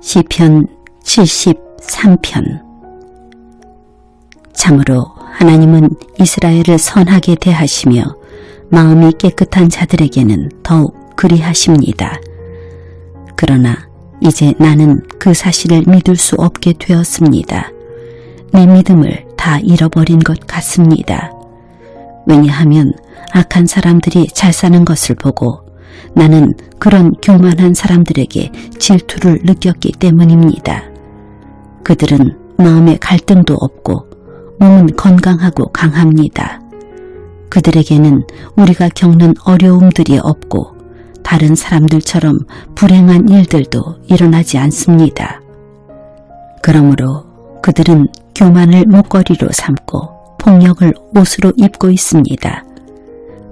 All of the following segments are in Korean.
시편 73편. 참으로 하나님은 이스라엘을 선하게 대하시며 마음이 깨끗한 자들에게는 더욱 그리하십니다. 그러나 이제 나는 그 사실을 믿을 수 없게 되었습니다. 내 믿음을 다 잃어버린 것 같습니다. 왜냐하면 악한 사람들이 잘 사는 것을 보고 나는 그런 교만한 사람들에게 질투를 느꼈기 때문입니다. 그들은 마음에 갈등도 없고 몸은 건강하고 강합니다. 그들에게는 우리가 겪는 어려움들이 없고 다른 사람들처럼 불행한 일들도 일어나지 않습니다. 그러므로 그들은 교만을 목걸이로 삼고 폭력을 옷으로 입고 있습니다.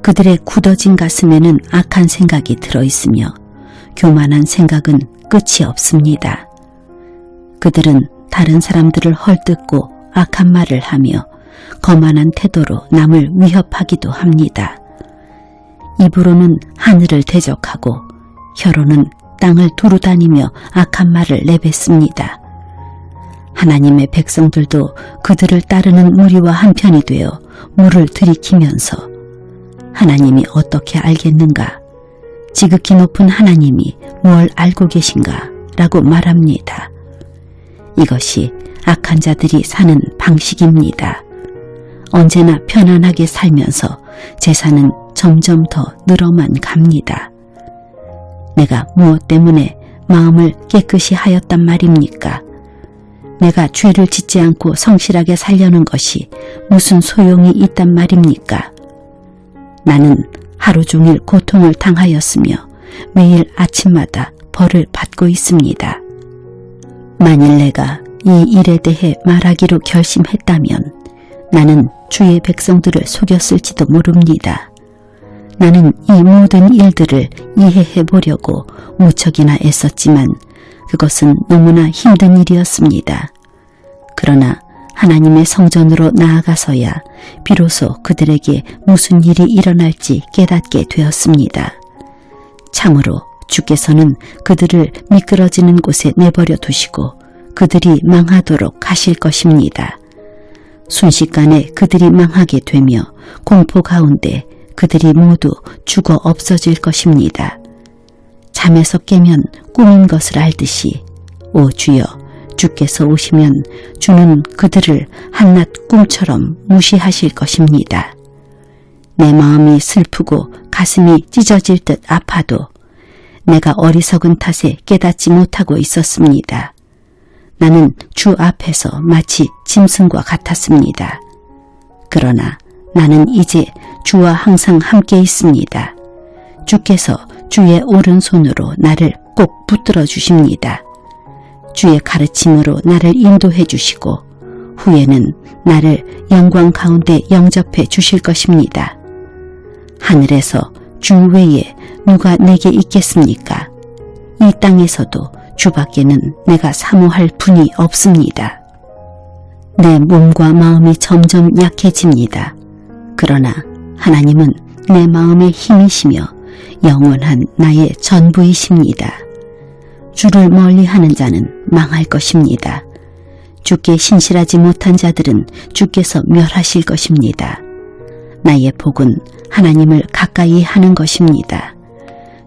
그들의 굳어진 가슴에는 악한 생각이 들어있으며 교만한 생각은 끝이 없습니다. 그들은 다른 사람들을 헐뜯고 악한 말을 하며 거만한 태도로 남을 위협하기도 합니다. 입으로는 하늘을 대적하고 혀로는 땅을 두루다니며 악한 말을 내뱉습니다. 하나님의 백성들도 그들을 따르는 무리와 한편이 되어 물을 들이키면서 하나님이 어떻게 알겠는가? 지극히 높은 하나님이 뭘 알고 계신가? 라고 말합니다. 이것이 악한 자들이 사는 방식입니다. 언제나 편안하게 살면서 재산은 점점 더 늘어만 갑니다. 내가 무엇 때문에 마음을 깨끗이 하였단 말입니까? 내가 죄를 짓지 않고 성실하게 살려는 것이 무슨 소용이 있단 말입니까? 나는 하루 종일 고통을 당하였으며 매일 아침마다 벌을 받고 있습니다. 만일 내가 이 일에 대해 말하기로 결심했다면 나는 주의 백성들을 속였을지도 모릅니다. 나는 이 모든 일들을 이해해 보려고 무척이나 애썼지만 그것은 너무나 힘든 일이었습니다. 그러나 하나님의 성전으로 나아가서야 비로소 그들에게 무슨 일이 일어날지 깨닫게 되었습니다. 참으로 주께서는 그들을 미끄러지는 곳에 내버려 두시고 그들이 망하도록 하실 것입니다. 순식간에 그들이 망하게 되며 공포 가운데 그들이 모두 죽어 없어질 것입니다. 잠에서 깨면 꿈인 것을 알듯이 오 주여 주께서 오시면 주는 그들을 한낱 꿈처럼 무시하실 것입니다. 내 마음이 슬프고 가슴이 찢어질 듯 아파도 내가 어리석은 탓에 깨닫지 못하고 있었습니다. 나는 주 앞에서 마치 짐승과 같았습니다. 그러나 나는 이제 주와 항상 함께 있습니다. 주께서 주의 오른손으로 나를 꼭 붙들어 주십니다. 주의 가르침으로 나를 인도해 주시고 후에는 나를 영광 가운데 영접해 주실 것입니다. 하늘에서 주 외에 누가 내게 있겠습니까? 이 땅에서도 주밖에는 내가 사모할 분이 없습니다. 내 몸과 마음이 점점 약해집니다. 그러나 하나님은 내 마음의 힘이시며 영원한 나의 전부이십니다. 주를 멀리하는 자는 망할 것입니다. 주께 신실하지 못한 자들은 주께서 멸하실 것입니다. 나의 복은 하나님을 가까이 하는 것입니다.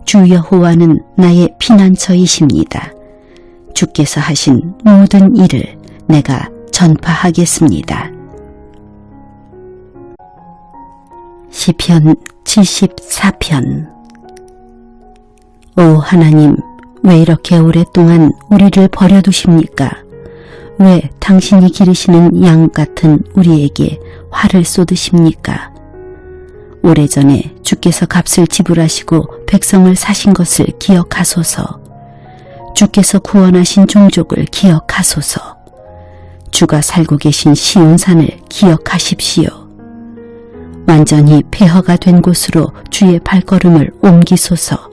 주 여호와는 나의 피난처이십니다. 주께서 하신 모든 일을 내가 전파하겠습니다. 시편 74편. 오 하나님, 왜 이렇게 오랫동안 우리를 버려두십니까? 왜 당신이 기르시는 양 같은 우리에게 화를 쏟으십니까? 오래전에 주께서 값을 지불하시고 백성을 사신 것을 기억하소서. 주께서 구원하신 종족을 기억하소서. 주가 살고 계신 시온산을 기억하십시오. 완전히 폐허가 된 곳으로 주의 발걸음을 옮기소서.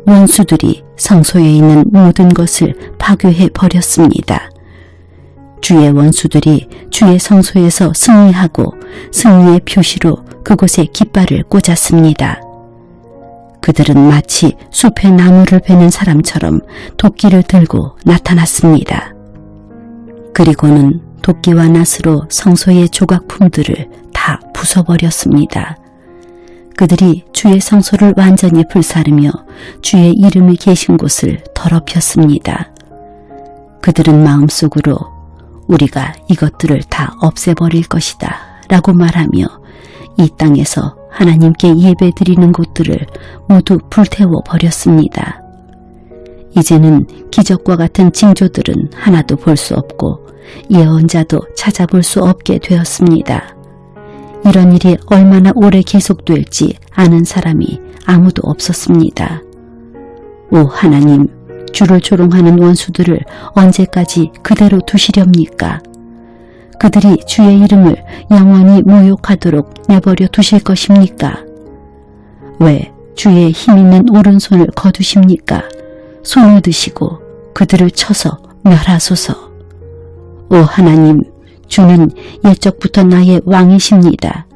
원수들이 성소에 있는 모든 것을 파괴해 버렸습니다. 주의 원수들이 주의 성소에서 승리하고 승리의 표시로 그곳에 깃발을 꽂았습니다. 그들은 마치 숲의 나무를 베는 사람처럼 도끼를 들고 나타났습니다. 그리고는 도끼와 낫으로 성소의 조각품들을 다 부숴버렸습니다. 그들이 주의 성소를 완전히 불사르며 주의 이름이 계신 곳을 더럽혔습니다. 그들은 마음속으로 우리가 이것들을 다 없애버릴 것이다 라고 말하며 이 땅에서 하나님께 예배드리는 곳들을 모두 불태워 버렸습니다. 이제는 기적과 같은 징조들은 하나도 볼 수 없고 예언자도 찾아볼 수 없게 되었습니다. 이런 일이 얼마나 오래 계속될지 아는 사람이 아무도 없었습니다. 오 하나님, 주를 조롱하는 원수들을 언제까지 그대로 두시렵니까? 그들이 주의 이름을 영원히 모욕하도록 내버려 두실 것입니까? 왜 주의 힘있는 오른손을 거두십니까? 손을 드시고 그들을 쳐서 멸하소서. 오 하나님, 주는 옛적부터 나의 왕이십니다.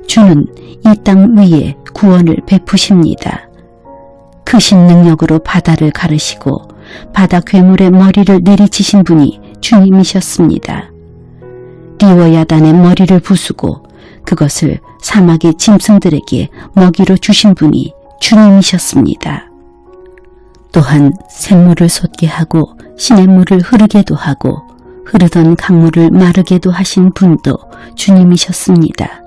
주는 이 땅 위에 구원을 베푸십니다. 크신 능력으로 바다를 가르시고 바다 괴물의 머리를 내리치신 분이 주님이셨습니다. 리워야단의 머리를 부수고 그것을 사막의 짐승들에게 먹이로 주신 분이 주님이셨습니다. 또한 샘물을 솟게 하고 시냇물을 흐르게도 하고 흐르던 강물을 마르게도 하신 분도 주님이셨습니다.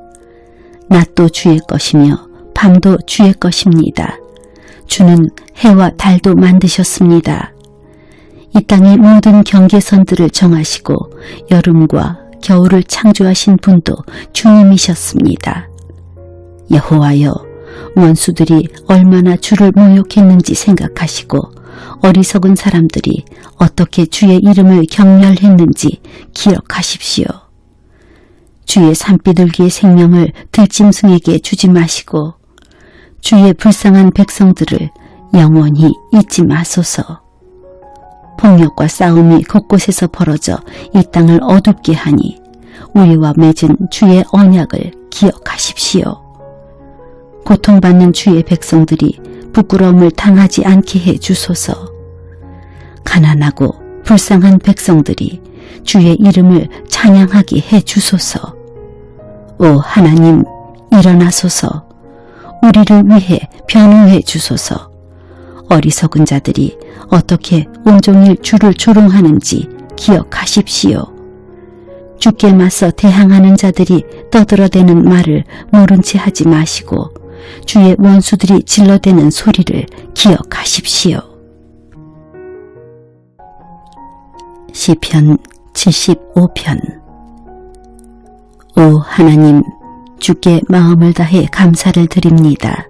낮도 주의 것이며 밤도 주의 것입니다. 주는 해와 달도 만드셨습니다. 이 땅의 모든 경계선들을 정하시고 여름과 겨울을 창조하신 분도 주님이셨습니다. 여호와여, 원수들이 얼마나 주를 모욕했는지 생각하시고 어리석은 사람들이 어떻게 주의 이름을 경멸했는지 기억하십시오. 주의 산비둘기의 생명을 들짐승에게 주지 마시고 주의 불쌍한 백성들을 영원히 잊지 마소서. 폭력과 싸움이 곳곳에서 벌어져 이 땅을 어둡게 하니 우리와 맺은 주의 언약을 기억하십시오. 고통받는 주의 백성들이 부끄러움을 당하지 않게 해 주소서. 가난하고 불쌍한 백성들이 주의 이름을 찬양하게 해 주소서. 오 하나님, 일어나소서. 우리를 위해 변호해 주소서. 어리석은 자들이 어떻게 온종일 주를 조롱하는지 기억하십시오. 주께 맞서 대항하는 자들이 떠들어대는 말을 모른 채 하지 마시고 주의 원수들이 질러대는 소리를 기억하십시오. 시편 75편. 오 하나님, 주께 마음을 다해 감사를 드립니다.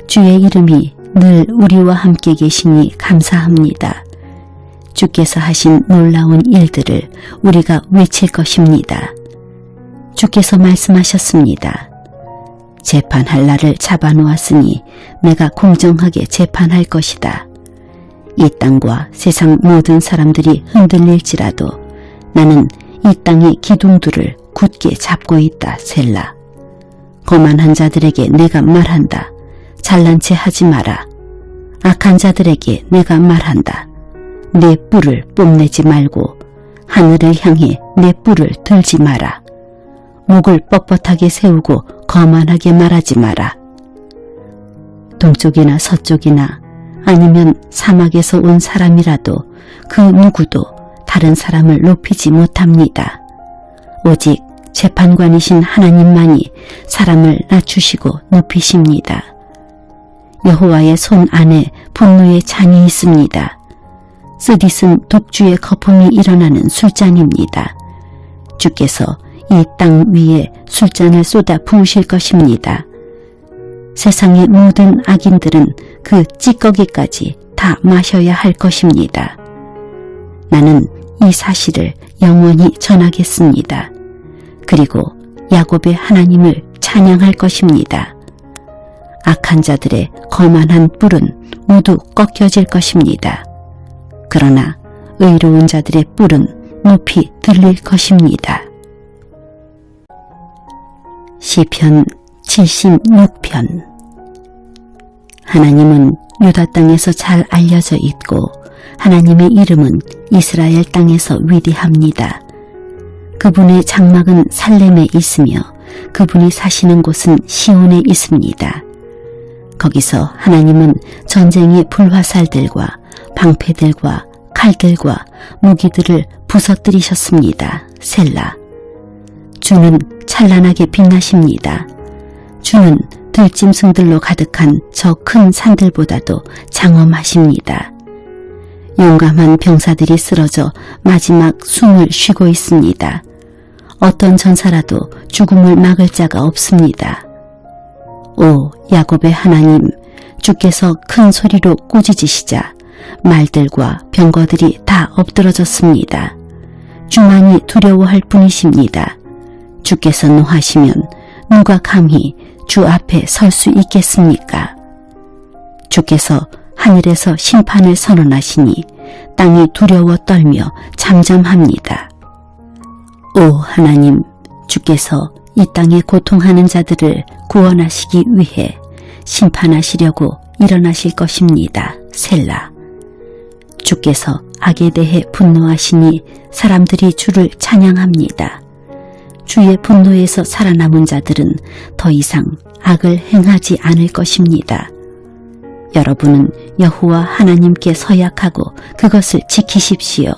주의 이름이 늘 우리와 함께 계시니 감사합니다. 주께서 하신 놀라운 일들을 우리가 외칠 것입니다. 주께서 말씀하셨습니다. 재판할 날을 잡아놓았으니 내가 공정하게 재판할 것이다. 이 땅과 세상 모든 사람들이 흔들릴지라도 나는 이 땅의 기둥들을 굳게 잡고 있다. 셀라. 거만한 자들에게 내가 말한다. 잘난 체 하지 마라. 악한 자들에게 내가 말한다. 내 뿔을 뽐내지 말고 하늘을 향해 내 뿔을 들지 마라. 목을 뻣뻣하게 세우고 거만하게 말하지 마라. 동쪽이나 서쪽이나 아니면 사막에서 온 사람이라도 그 누구도 다른 사람을 높이지 못합니다. 오직 재판관이신 하나님만이 사람을 낮추시고 높이십니다. 여호와의 손 안에 분노의 잔이 있습니다. 쓰디쓴 독주의 거품이 일어나는 술잔입니다. 주께서 이 땅 위에 술잔을 쏟아 부으실 것입니다. 세상의 모든 악인들은 그 찌꺼기까지 다 마셔야 할 것입니다. 나는 이 사실을 영원히 전하겠습니다. 그리고 야곱의 하나님을 찬양할 것입니다. 악한 자들의 거만한 뿔은 모두 꺾여질 것입니다. 그러나 의로운 자들의 뿔은 높이 들릴 것입니다. 시편 76편. 하나님은 유다 땅에서 잘 알려져 있고 하나님의 이름은 이스라엘 땅에서 위대합니다. 그분의 장막은 살렘에 있으며 그분이 사시는 곳은 시온에 있습니다. 거기서 하나님은 전쟁의 불화살들과 방패들과 칼들과 무기들을 부서뜨리셨습니다. 셀라. 주는 찬란하게 빛나십니다. 주는 들짐승들로 가득한 저 큰 산들보다도 장엄하십니다. 용감한 병사들이 쓰러져 마지막 숨을 쉬고 있습니다. 어떤 전사라도 죽음을 막을 자가 없습니다. 오 야곱의 하나님, 주께서 큰 소리로 꾸짖으시자 말들과 병거들이 다 엎드러졌습니다. 주만이 두려워할 뿐이십니다. 주께서 노하시면 누가 감히 주 앞에 설 수 있겠습니까? 주께서 하늘에서 심판을 선언하시니 땅이 두려워 떨며 잠잠합니다. 오 하나님, 주께서 이 땅에 고통하는 자들을 구원하시기 위해 심판하시려고 일어나실 것입니다. 셀라. 주께서 악에 대해 분노하시니 사람들이 주를 찬양합니다. 주의 분노에서 살아남은 자들은 더 이상 악을 행하지 않을 것입니다. 여러분은 여호와 하나님께 서약하고 그것을 지키십시오.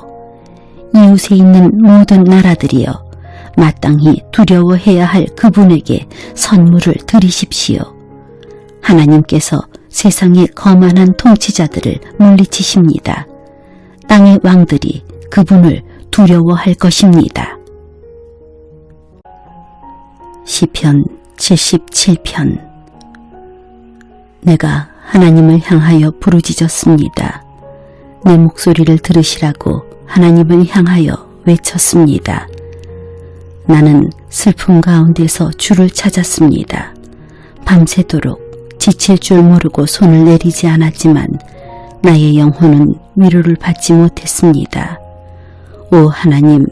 이웃에 있는 모든 나라들이여, 마땅히 두려워해야 할 그분에게 선물을 드리십시오. 하나님께서 세상의 거만한 통치자들을 물리치십니다. 땅의 왕들이 그분을 두려워할 것입니다. 시편 77편. 내가 하나님을 향하여 부르짖었습니다. 내 목소리를 들으시라고 하나님을 향하여 외쳤습니다. 나는 슬픔 가운데서 주를 찾았습니다. 밤새도록 지칠 줄 모르고 손을 내리지 않았지만 나의 영혼은 위로를 받지 못했습니다. 오 하나님,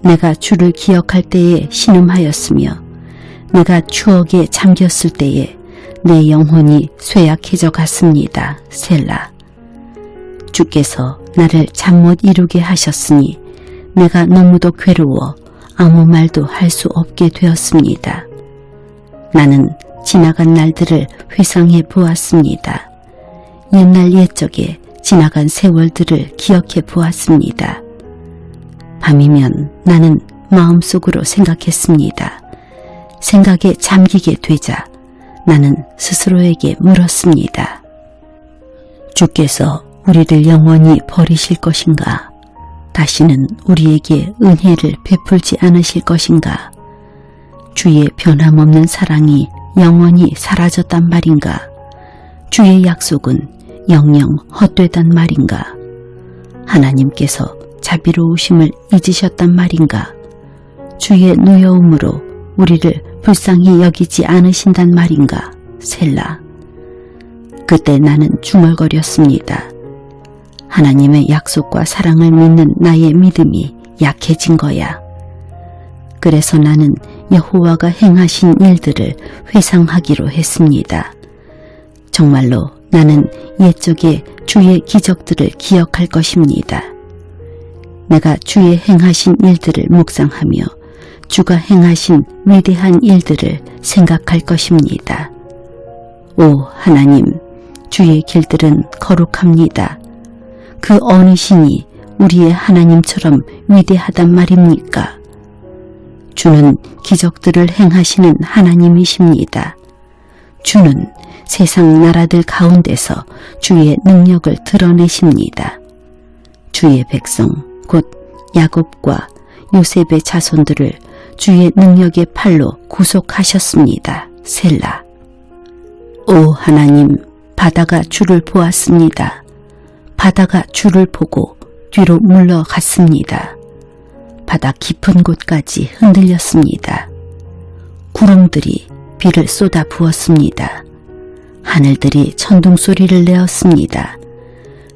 내가 주를 기억할 때에 신음하였으며 내가 추억에 잠겼을 때에 내 영혼이 쇠약해져 갔습니다. 셀라. 주께서 나를 잠 못 이루게 하셨으니 내가 너무도 괴로워 아무 말도 할 수 없게 되었습니다. 나는 지나간 날들을 회상해 보았습니다. 옛날 옛적에 지나간 세월들을 기억해 보았습니다. 밤이면 나는 마음속으로 생각했습니다. 생각에 잠기게 되자 나는 스스로에게 물었습니다. 주께서 우리를 영원히 버리실 것인가? 다시는 우리에게 은혜를 베풀지 않으실 것인가? 주의 변함없는 사랑이 영원히 사라졌단 말인가? 주의 약속은 영영 헛되단 말인가? 하나님께서 자비로우심을 잊으셨단 말인가? 주의 노여움으로 우리를 불쌍히 여기지 않으신단 말인가? 셀라. 그때 나는 중얼거렸습니다. 하나님의 약속과 사랑을 믿는 나의 믿음이 약해진 거야. 그래서 나는 여호와가 행하신 일들을 회상하기로 했습니다. 정말로 나는 옛적에 주의 기적들을 기억할 것입니다. 내가 주의 행하신 일들을 묵상하며 주가 행하신 위대한 일들을 생각할 것입니다. 오 하나님, 주의 길들은 거룩합니다. 그 어느 신이 우리의 하나님처럼 위대하단 말입니까? 주는 기적들을 행하시는 하나님이십니다. 주는 세상 나라들 가운데서 주의 능력을 드러내십니다. 주의 백성 곧 야곱과 요셉의 자손들을 주의 능력의 팔로 구속하셨습니다. 셀라. 오 하나님, 바다가 주를 보았습니다. 바다가 주를 보고 뒤로 물러갔습니다. 바다 깊은 곳까지 흔들렸습니다. 구름들이 비를 쏟아 부었습니다. 하늘들이 천둥 소리를 내었습니다.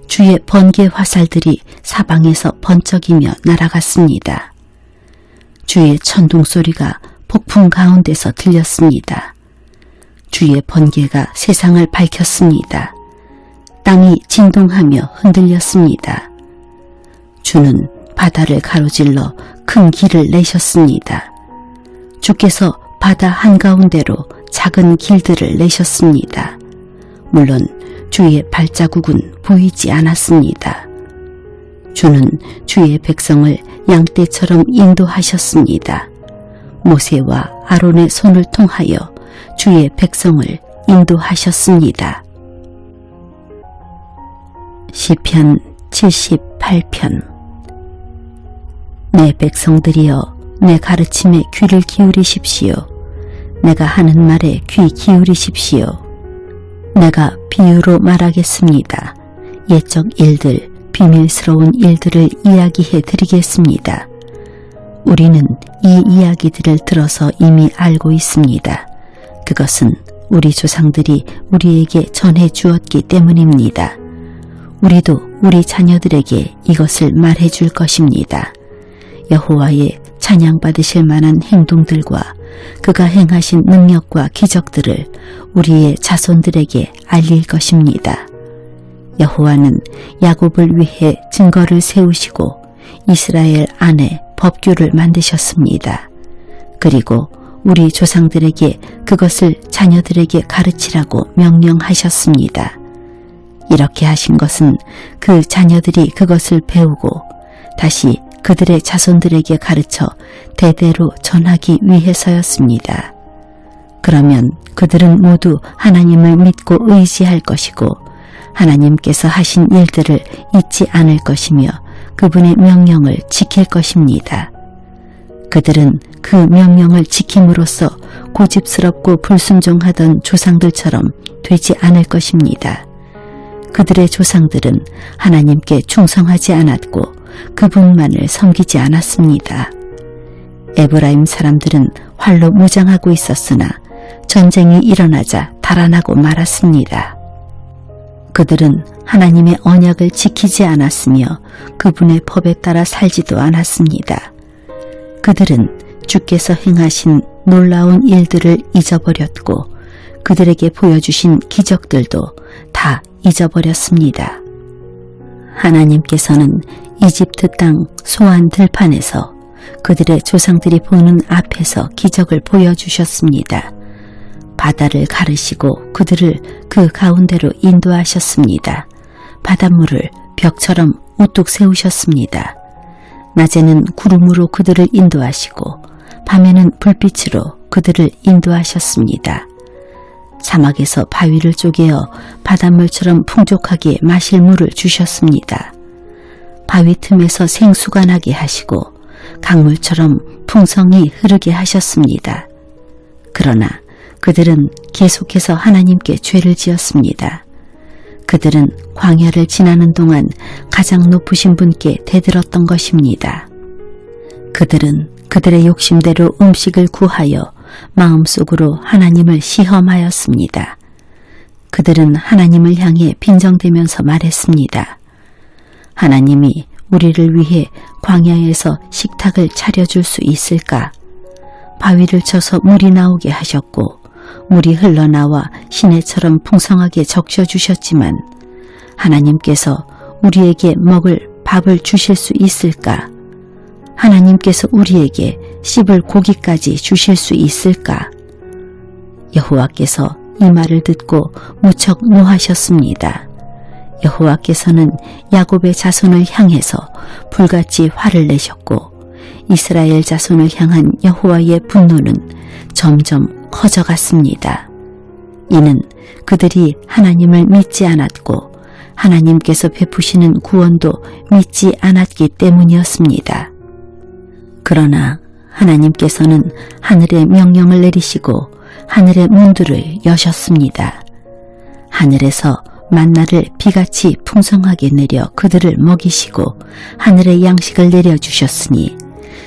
주의 번개 화살들이 사방에서 번쩍이며 날아갔습니다. 주의 천둥 소리가 폭풍 가운데서 들렸습니다. 주의 번개가 세상을 밝혔습니다. 땅이 진동하며 흔들렸습니다. 주는 바다를 가로질러 큰 길을 내셨습니다. 주께서 바다 한가운데로 작은 길들을 내셨습니다. 물론 주의 발자국은 보이지 않았습니다. 주는 주의 백성을 양떼처럼 인도하셨습니다. 모세와 아론의 손을 통하여 주의 백성을 인도하셨습니다. 시편 78편. 내 백성들이여, 내 가르침에 귀를 기울이십시오. 내가 하는 말에 귀 기울이십시오. 내가 비유로 말하겠습니다. 옛적 일들, 비밀스러운 일들을 이야기해 드리겠습니다. 우리는 이 이야기들을 들어서 이미 알고 있습니다. 그것은 우리 조상들이 우리에게 전해 주었기 때문입니다. 우리도 우리 자녀들에게 이것을 말해 줄 것입니다. 여호와의 찬양받으실 만한 행동들과 그가 행하신 능력과 기적들을 우리의 자손들에게 알릴 것입니다. 여호와는 야곱을 위해 증거를 세우시고 이스라엘 안에 법규를 만드셨습니다. 그리고 우리 조상들에게 그것을 자녀들에게 가르치라고 명령하셨습니다. 이렇게 하신 것은 그 자녀들이 그것을 배우고 다시 그들의 자손들에게 가르쳐 대대로 전하기 위해서였습니다. 그러면 그들은 모두 하나님을 믿고 의지할 것이고 하나님께서 하신 일들을 잊지 않을 것이며 그분의 명령을 지킬 것입니다. 그들은 그 명령을 지킴으로써 고집스럽고 불순종하던 조상들처럼 되지 않을 것입니다. 그들의 조상들은 하나님께 충성하지 않았고 그분만을 섬기지 않았습니다. 에브라임 사람들은 활로 무장하고 있었으나 전쟁이 일어나자 달아나고 말았습니다. 그들은 하나님의 언약을 지키지 않았으며 그분의 법에 따라 살지도 않았습니다. 그들은 주께서 행하신 놀라운 일들을 잊어버렸고 그들에게 보여주신 기적들도 다 잊어버렸습니다. 하나님께서는 이집트 땅 소안 들판에서 그들의 조상들이 보는 앞에서 기적을 보여주셨습니다. 바다를 가르시고 그들을 그 가운데로 인도하셨습니다. 바닷물을 벽처럼 우뚝 세우셨습니다. 낮에는 구름으로 그들을 인도하시고 밤에는 불빛으로 그들을 인도하셨습니다. 사막에서 바위를 쪼개어 바닷물처럼 풍족하게 마실 물을 주셨습니다. 바위 틈에서 생수가 나게 하시고 강물처럼 풍성히 흐르게 하셨습니다. 그러나 그들은 계속해서 하나님께 죄를 지었습니다. 그들은 광야를 지나는 동안 가장 높으신 분께 대들었던 것입니다. 그들은 그들의 욕심대로 음식을 구하여 마음속으로 하나님을 시험하였습니다. 그들은 하나님을 향해 빈정대면서 말했습니다. 하나님이 우리를 위해 광야에서 식탁을 차려줄 수 있을까? 바위를 쳐서 물이 나오게 하셨고 물이 흘러나와 시내처럼 풍성하게 적셔주셨지만 하나님께서 우리에게 먹을 밥을 주실 수 있을까? 하나님께서 우리에게 씹을 고기까지 주실 수 있을까? 여호와께서 이 말을 듣고 무척 노하셨습니다. 여호와께서는 야곱의 자손을 향해서 불같이 화를 내셨고 이스라엘 자손을 향한 여호와의 분노는 점점 커져갔습니다. 이는 그들이 하나님을 믿지 않았고 하나님께서 베푸시는 구원도 믿지 않았기 때문이었습니다. 그러나 하나님께서는 하늘의 명령을 내리시고 하늘의 문들을 여셨습니다. 하늘에서 만나를 비같이 풍성하게 내려 그들을 먹이시고 하늘의 양식을 내려주셨으니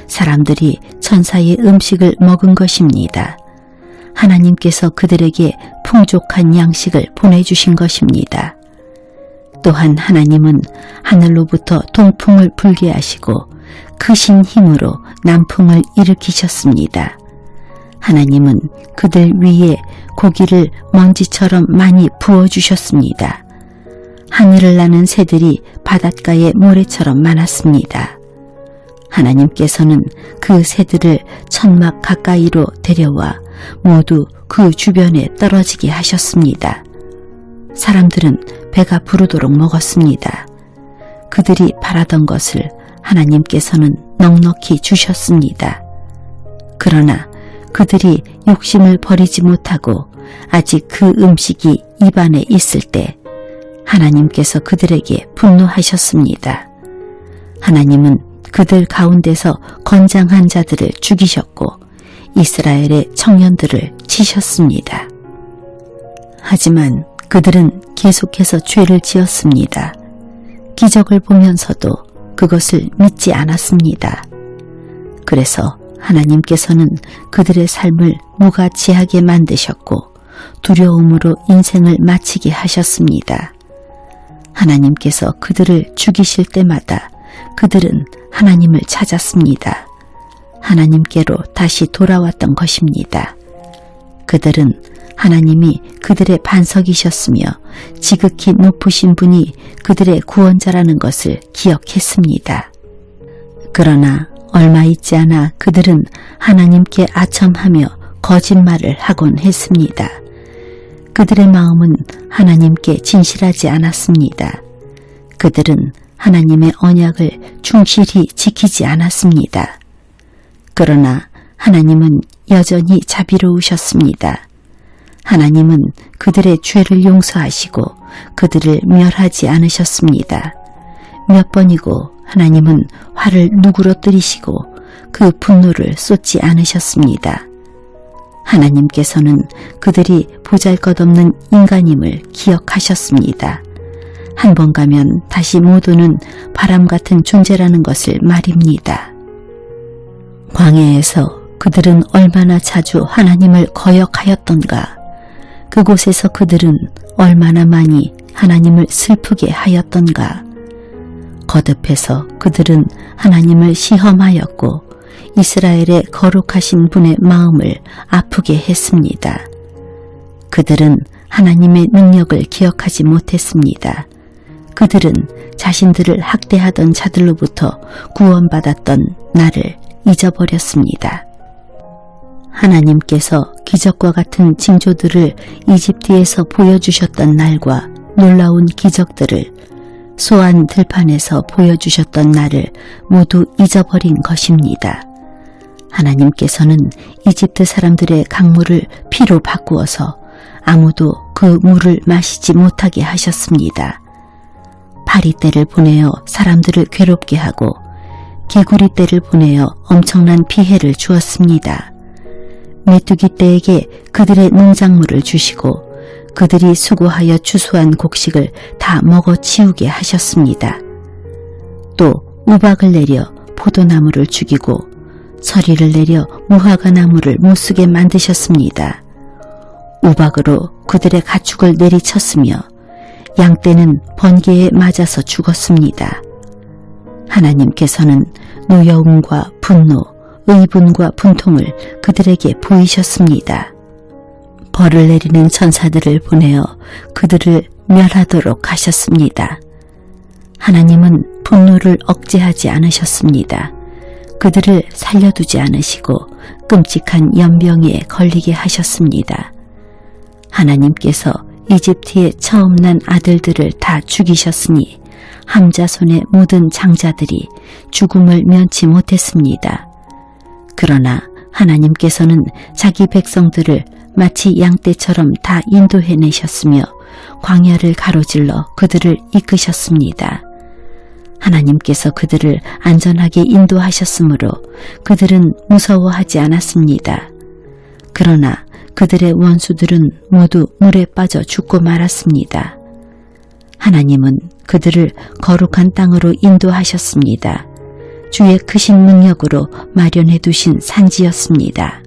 사람들이 천사의 음식을 먹은 것입니다. 하나님께서 그들에게 풍족한 양식을 보내주신 것입니다. 또한 하나님은 하늘로부터 동풍을 불게 하시고 크신 힘으로 남풍을 일으키셨습니다. 하나님은 그들 위에 고기를 먼지처럼 많이 부어주셨습니다. 하늘을 나는 새들이 바닷가의 모래처럼 많았습니다. 하나님께서는 그 새들을 천막 가까이로 데려와 모두 그 주변에 떨어지게 하셨습니다. 사람들은 배가 부르도록 먹었습니다. 그들이 바라던 것을 하나님께서는 넉넉히 주셨습니다. 그러나 그들이 욕심을 버리지 못하고 아직 그 음식이 입안에 있을 때 하나님께서 그들에게 분노하셨습니다. 하나님은 그들 가운데서 건장한 자들을 죽이셨고 이스라엘의 청년들을 치셨습니다. 하지만 그들은 계속해서 죄를 지었습니다. 기적을 보면서도 그것을 믿지 않았습니다. 그래서 하나님께서는 그들의 삶을 무가치하게 만드셨고 두려움으로 인생을 마치게 하셨습니다. 하나님께서 그들을 죽이실 때마다 그들은 하나님을 찾았습니다. 하나님께로 다시 돌아왔던 것입니다. 그들은 하나님이 그들의 반석이셨으며 지극히 높으신 분이 그들의 구원자라는 것을 기억했습니다. 그러나 얼마 있지 않아 그들은 하나님께 아첨하며 거짓말을 하곤 했습니다. 그들의 마음은 하나님께 진실하지 않았습니다. 그들은 하나님의 언약을 충실히 지키지 않았습니다. 그러나 하나님은 여전히 자비로우셨습니다. 하나님은 그들의 죄를 용서하시고 그들을 멸하지 않으셨습니다. 몇 번이고 하나님은 화를 누그러뜨리시고 그 분노를 쏟지 않으셨습니다. 하나님께서는 그들이 보잘것없는 인간임을 기억하셨습니다. 한 번 가면 다시 못 오는 바람 같은 존재라는 것을 말입니다. 광야에서 그들은 얼마나 자주 하나님을 거역하였던가. 그곳에서 그들은 얼마나 많이 하나님을 슬프게 하였던가. 거듭해서 그들은 하나님을 시험하였고 이스라엘의 거룩하신 분의 마음을 아프게 했습니다. 그들은 하나님의 능력을 기억하지 못했습니다. 그들은 자신들을 학대하던 자들로부터 구원받았던 나를 잊어버렸습니다. 하나님께서 기적과 같은 징조들을 이집트에서 보여주셨던 날과 놀라운 기적들을 소안 들판에서 보여주셨던 날을 모두 잊어버린 것입니다. 하나님께서는 이집트 사람들의 강물을 피로 바꾸어서 아무도 그 물을 마시지 못하게 하셨습니다. 파리떼를 보내어 사람들을 괴롭게 하고 개구리떼를 보내어 엄청난 피해를 주었습니다. 메뚜기 떼에게 그들의 농작물을 주시고 그들이 수고하여 추수한 곡식을 다 먹어치우게 하셨습니다. 또 우박을 내려 포도나무를 죽이고 서리를 내려 무화과 나무를 못쓰게 만드셨습니다. 우박으로 그들의 가축을 내리쳤으며 양떼는 번개에 맞아서 죽었습니다. 하나님께서는 노여움과 분노, 의분과 분통을 그들에게 보이셨습니다. 벌을 내리는 천사들을 보내어 그들을 멸하도록 하셨습니다. 하나님은 분노를 억제하지 않으셨습니다. 그들을 살려두지 않으시고 끔찍한 연병에 걸리게 하셨습니다. 하나님께서 이집트에 처음 난 아들들을 다 죽이셨으니 함자손의 모든 장자들이 죽음을 면치 못했습니다. 그러나 하나님께서는 자기 백성들을 마치 양떼처럼 다 인도해내셨으며 광야를 가로질러 그들을 이끄셨습니다. 하나님께서 그들을 안전하게 인도하셨으므로 그들은 무서워하지 않았습니다. 그러나 그들의 원수들은 모두 물에 빠져 죽고 말았습니다. 하나님은 그들을 거룩한 땅으로 인도하셨습니다. 주의 크신 능력으로 마련해 두신 산지였습니다.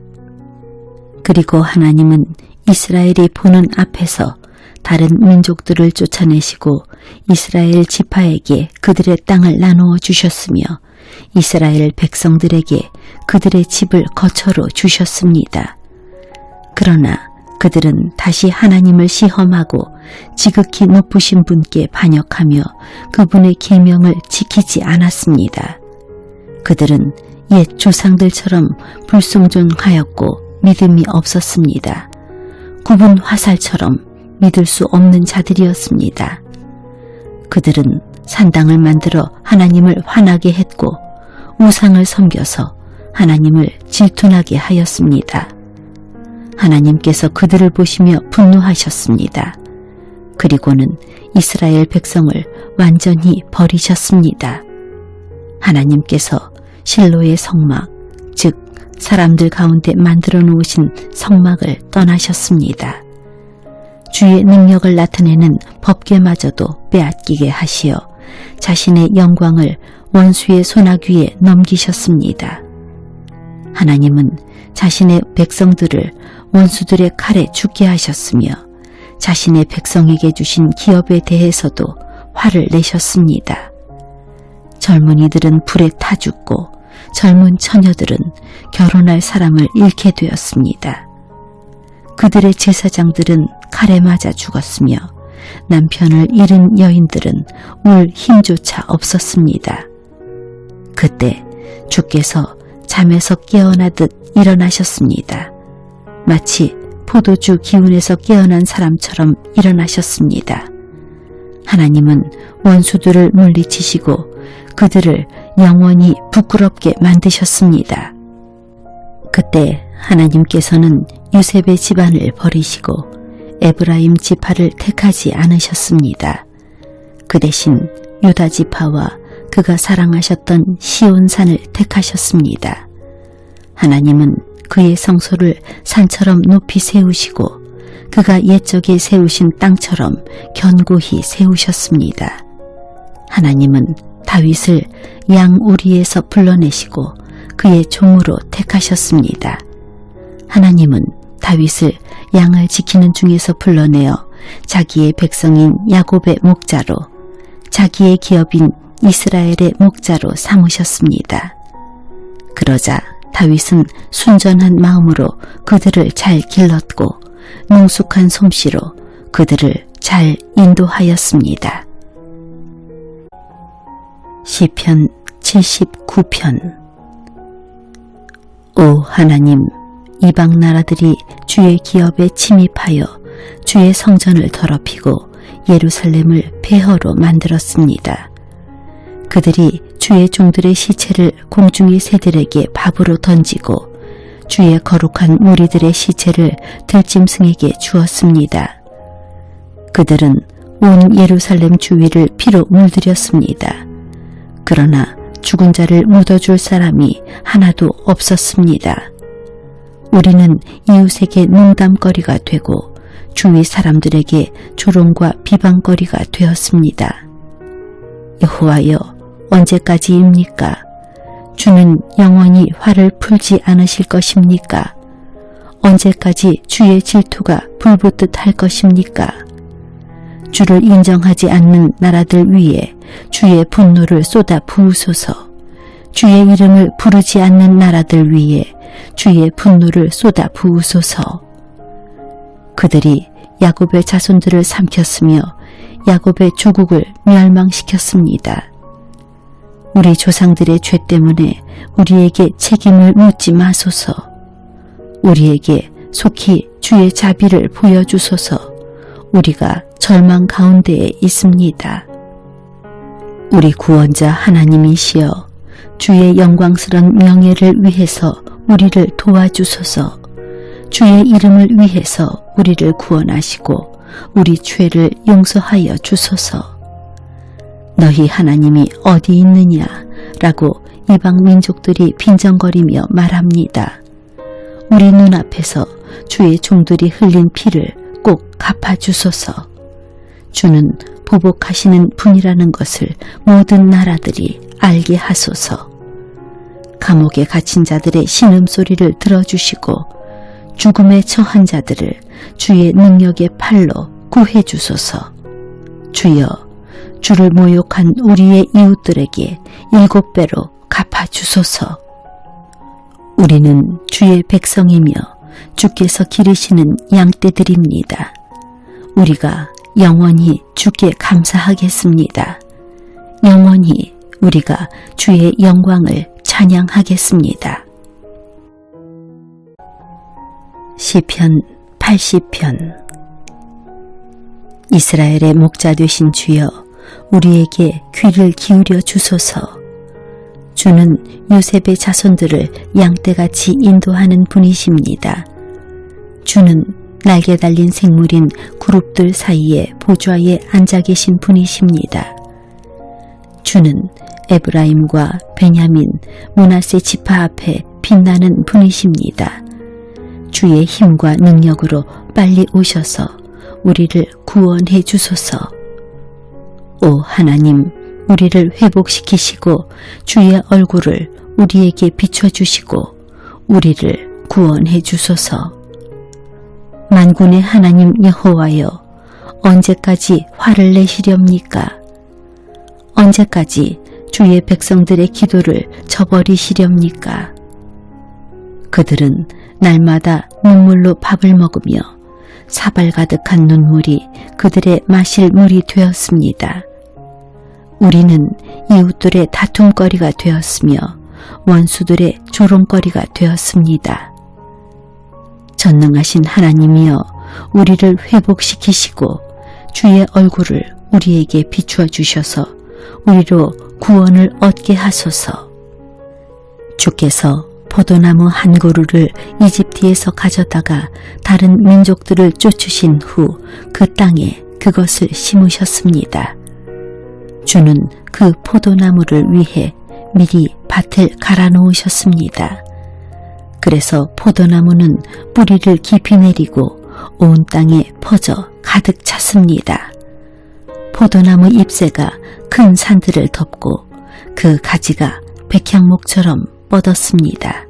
그리고 하나님은 이스라엘이 보는 앞에서 다른 민족들을 쫓아내시고 이스라엘 지파에게 그들의 땅을 나누어 주셨으며 이스라엘 백성들에게 그들의 집을 거처로 주셨습니다. 그러나 그들은 다시 하나님을 시험하고 지극히 높으신 분께 반역하며 그분의 계명을 지키지 않았습니다. 그들은 옛 조상들처럼 불순종하였고 믿음이 없었습니다. 굽은 화살처럼 믿을 수 없는 자들이었습니다. 그들은 산당을 만들어 하나님을 화나게 했고 우상을 섬겨서 하나님을 질투나게 하였습니다. 하나님께서 그들을 보시며 분노하셨습니다. 그리고는 이스라엘 백성을 완전히 버리셨습니다. 하나님께서 실로의 성막, 즉 사람들 가운데 만들어 놓으신 성막을 떠나셨습니다. 주의 능력을 나타내는 법궤마저도 빼앗기게 하시어 자신의 영광을 원수의 손아귀에 넘기셨습니다. 하나님은 자신의 백성들을 원수들의 칼에 죽게 하셨으며 자신의 백성에게 주신 기업에 대해서도 화를 내셨습니다. 젊은이들은 불에 타 죽고 젊은 처녀들은 결혼할 사람을 잃게 되었습니다. 그들의 제사장들은 칼에 맞아 죽었으며 남편을 잃은 여인들은 울 힘조차 없었습니다. 그때 주께서 잠에서 깨어나듯 일어나셨습니다. 마치 포도주 기운에서 깨어난 사람처럼 일어나셨습니다. 하나님은 원수들을 물리치시고 그들을 영원히 부끄럽게 만드셨습니다. 그때 하나님께서는 요셉의 집안을 버리시고 에브라임 지파를 택하지 않으셨습니다. 그 대신 유다 지파와 그가 사랑하셨던 시온산을 택하셨습니다. 하나님은 그의 성소를 산처럼 높이 세우시고 그가 옛적에 세우신 땅처럼 견고히 세우셨습니다. 하나님은 다윗을 양우리에서 불러내시고 그의 종으로 택하셨습니다. 하나님은 다윗을 양을 지키는 중에서 불러내어 자기의 백성인 야곱의 목자로 자기의 기업인 이스라엘의 목자로 삼으셨습니다. 그러자 다윗은 순전한 마음으로 그들을 잘 길렀고 능숙한 솜씨로 그들을 잘 인도하였습니다. 시편 79편. 오 하나님, 이방 나라들이 주의 기업에 침입하여 주의 성전을 더럽히고 예루살렘을 폐허로 만들었습니다. 그들이 주의 종들의 시체를 공중의 새들에게 밥으로 던지고 주의 거룩한 무리들의 시체를 들짐승에게 주었습니다. 그들은 온 예루살렘 주위를 피로 물들였습니다. 그러나 죽은 자를 묻어줄 사람이 하나도 없었습니다. 우리는 이웃에게 농담거리가 되고 주위 사람들에게 조롱과 비방거리가 되었습니다. 여호와여, 언제까지입니까? 주는 영원히 화를 풀지 않으실 것입니까? 언제까지 주의 질투가 불붙듯 할 것입니까? 주를 인정하지 않는 나라들 위에 주의 분노를 쏟아 부으소서. 주의 이름을 부르지 않는 나라들 위에 주의 분노를 쏟아 부으소서. 그들이 야곱의 자손들을 삼켰으며 야곱의 조국을 멸망시켰습니다. 우리 조상들의 죄 때문에 우리에게 책임을 묻지 마소서. 우리에게 속히 주의 자비를 보여주소서. 우리가 절망 가운데에 있습니다. 우리 구원자 하나님이시여, 주의 영광스러운 명예를 위해서 우리를 도와주소서. 주의 이름을 위해서 우리를 구원하시고 우리 죄를 용서하여 주소서. 너희 하나님이 어디 있느냐 라고 이방 민족들이 빈정거리며 말합니다. 우리 눈앞에서 주의 종들이 흘린 피를 꼭 갚아주소서. 주는 보복하시는 분이라는 것을 모든 나라들이 알게 하소서. 감옥에 갇힌 자들의 신음소리를 들어주시고 죽음에 처한 자들을 주의 능력의 팔로 구해주소서. 주여, 주를 모욕한 우리의 이웃들에게 7배로 갚아주소서. 우리는 주의 백성이며 주께서 기르시는 양떼들입니다. 우리가 영원히 주께 감사하겠습니다. 영원히 우리가 주의 영광을 찬양하겠습니다. 시편 80편. 이스라엘의 목자 되신 주여, 우리에게 귀를 기울여 주소서. 주는 요셉의 자손들을 양떼같이 인도하는 분이십니다. 주는 날개 달린 생물인 그룹들 사이에 보좌에 앉아 계신 분이십니다. 주는 에브라임과 베냐민, 므낫세 지파 앞에 빛나는 분이십니다. 주의 힘과 능력으로 빨리 오셔서 우리를 구원해 주소서. 오 하나님, 우리를 회복시키시고 주의 얼굴을 우리에게 비춰주시고 우리를 구원해 주소서. 만군의 하나님 여호와여, 언제까지 화를 내시렵니까? 언제까지 주의 백성들의 기도를 저버리시렵니까? 그들은 날마다 눈물로 밥을 먹으며 사발 가득한 눈물이 그들의 마실 물이 되었습니다. 우리는 이웃들의 다툼거리가 되었으며 원수들의 조롱거리가 되었습니다. 전능하신 하나님이여, 우리를 회복시키시고 주의 얼굴을 우리에게 비추어 주셔서 우리로 구원을 얻게 하소서. 주께서 포도나무 한 그루를 이집트에서 가져다가 다른 민족들을 쫓으신 후 그 땅에 그것을 심으셨습니다. 주는 그 포도나무를 위해 미리 밭을 갈아 놓으셨습니다. 그래서 포도나무는 뿌리를 깊이 내리고 온 땅에 퍼져 가득 찼습니다. 포도나무 잎새가 큰 산들을 덮고 그 가지가 백향목처럼 뻗었습니다.